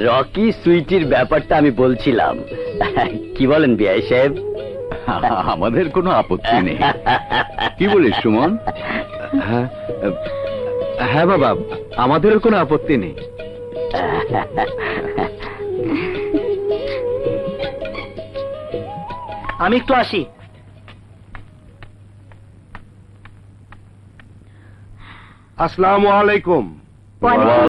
রকি সুইটির ব্যাপারটা আমি বলছিলাম। কি বলেন বেয়াই সাহেব? আমাদের কোনো আপত্তি নেই। কি বলিস সুমন? হ্যাঁ হ্যাঁ বাবা, আমাদেরও কোনো আপত্তি নেই। আমি একটু আসি। আসসালামু আলাইকুম।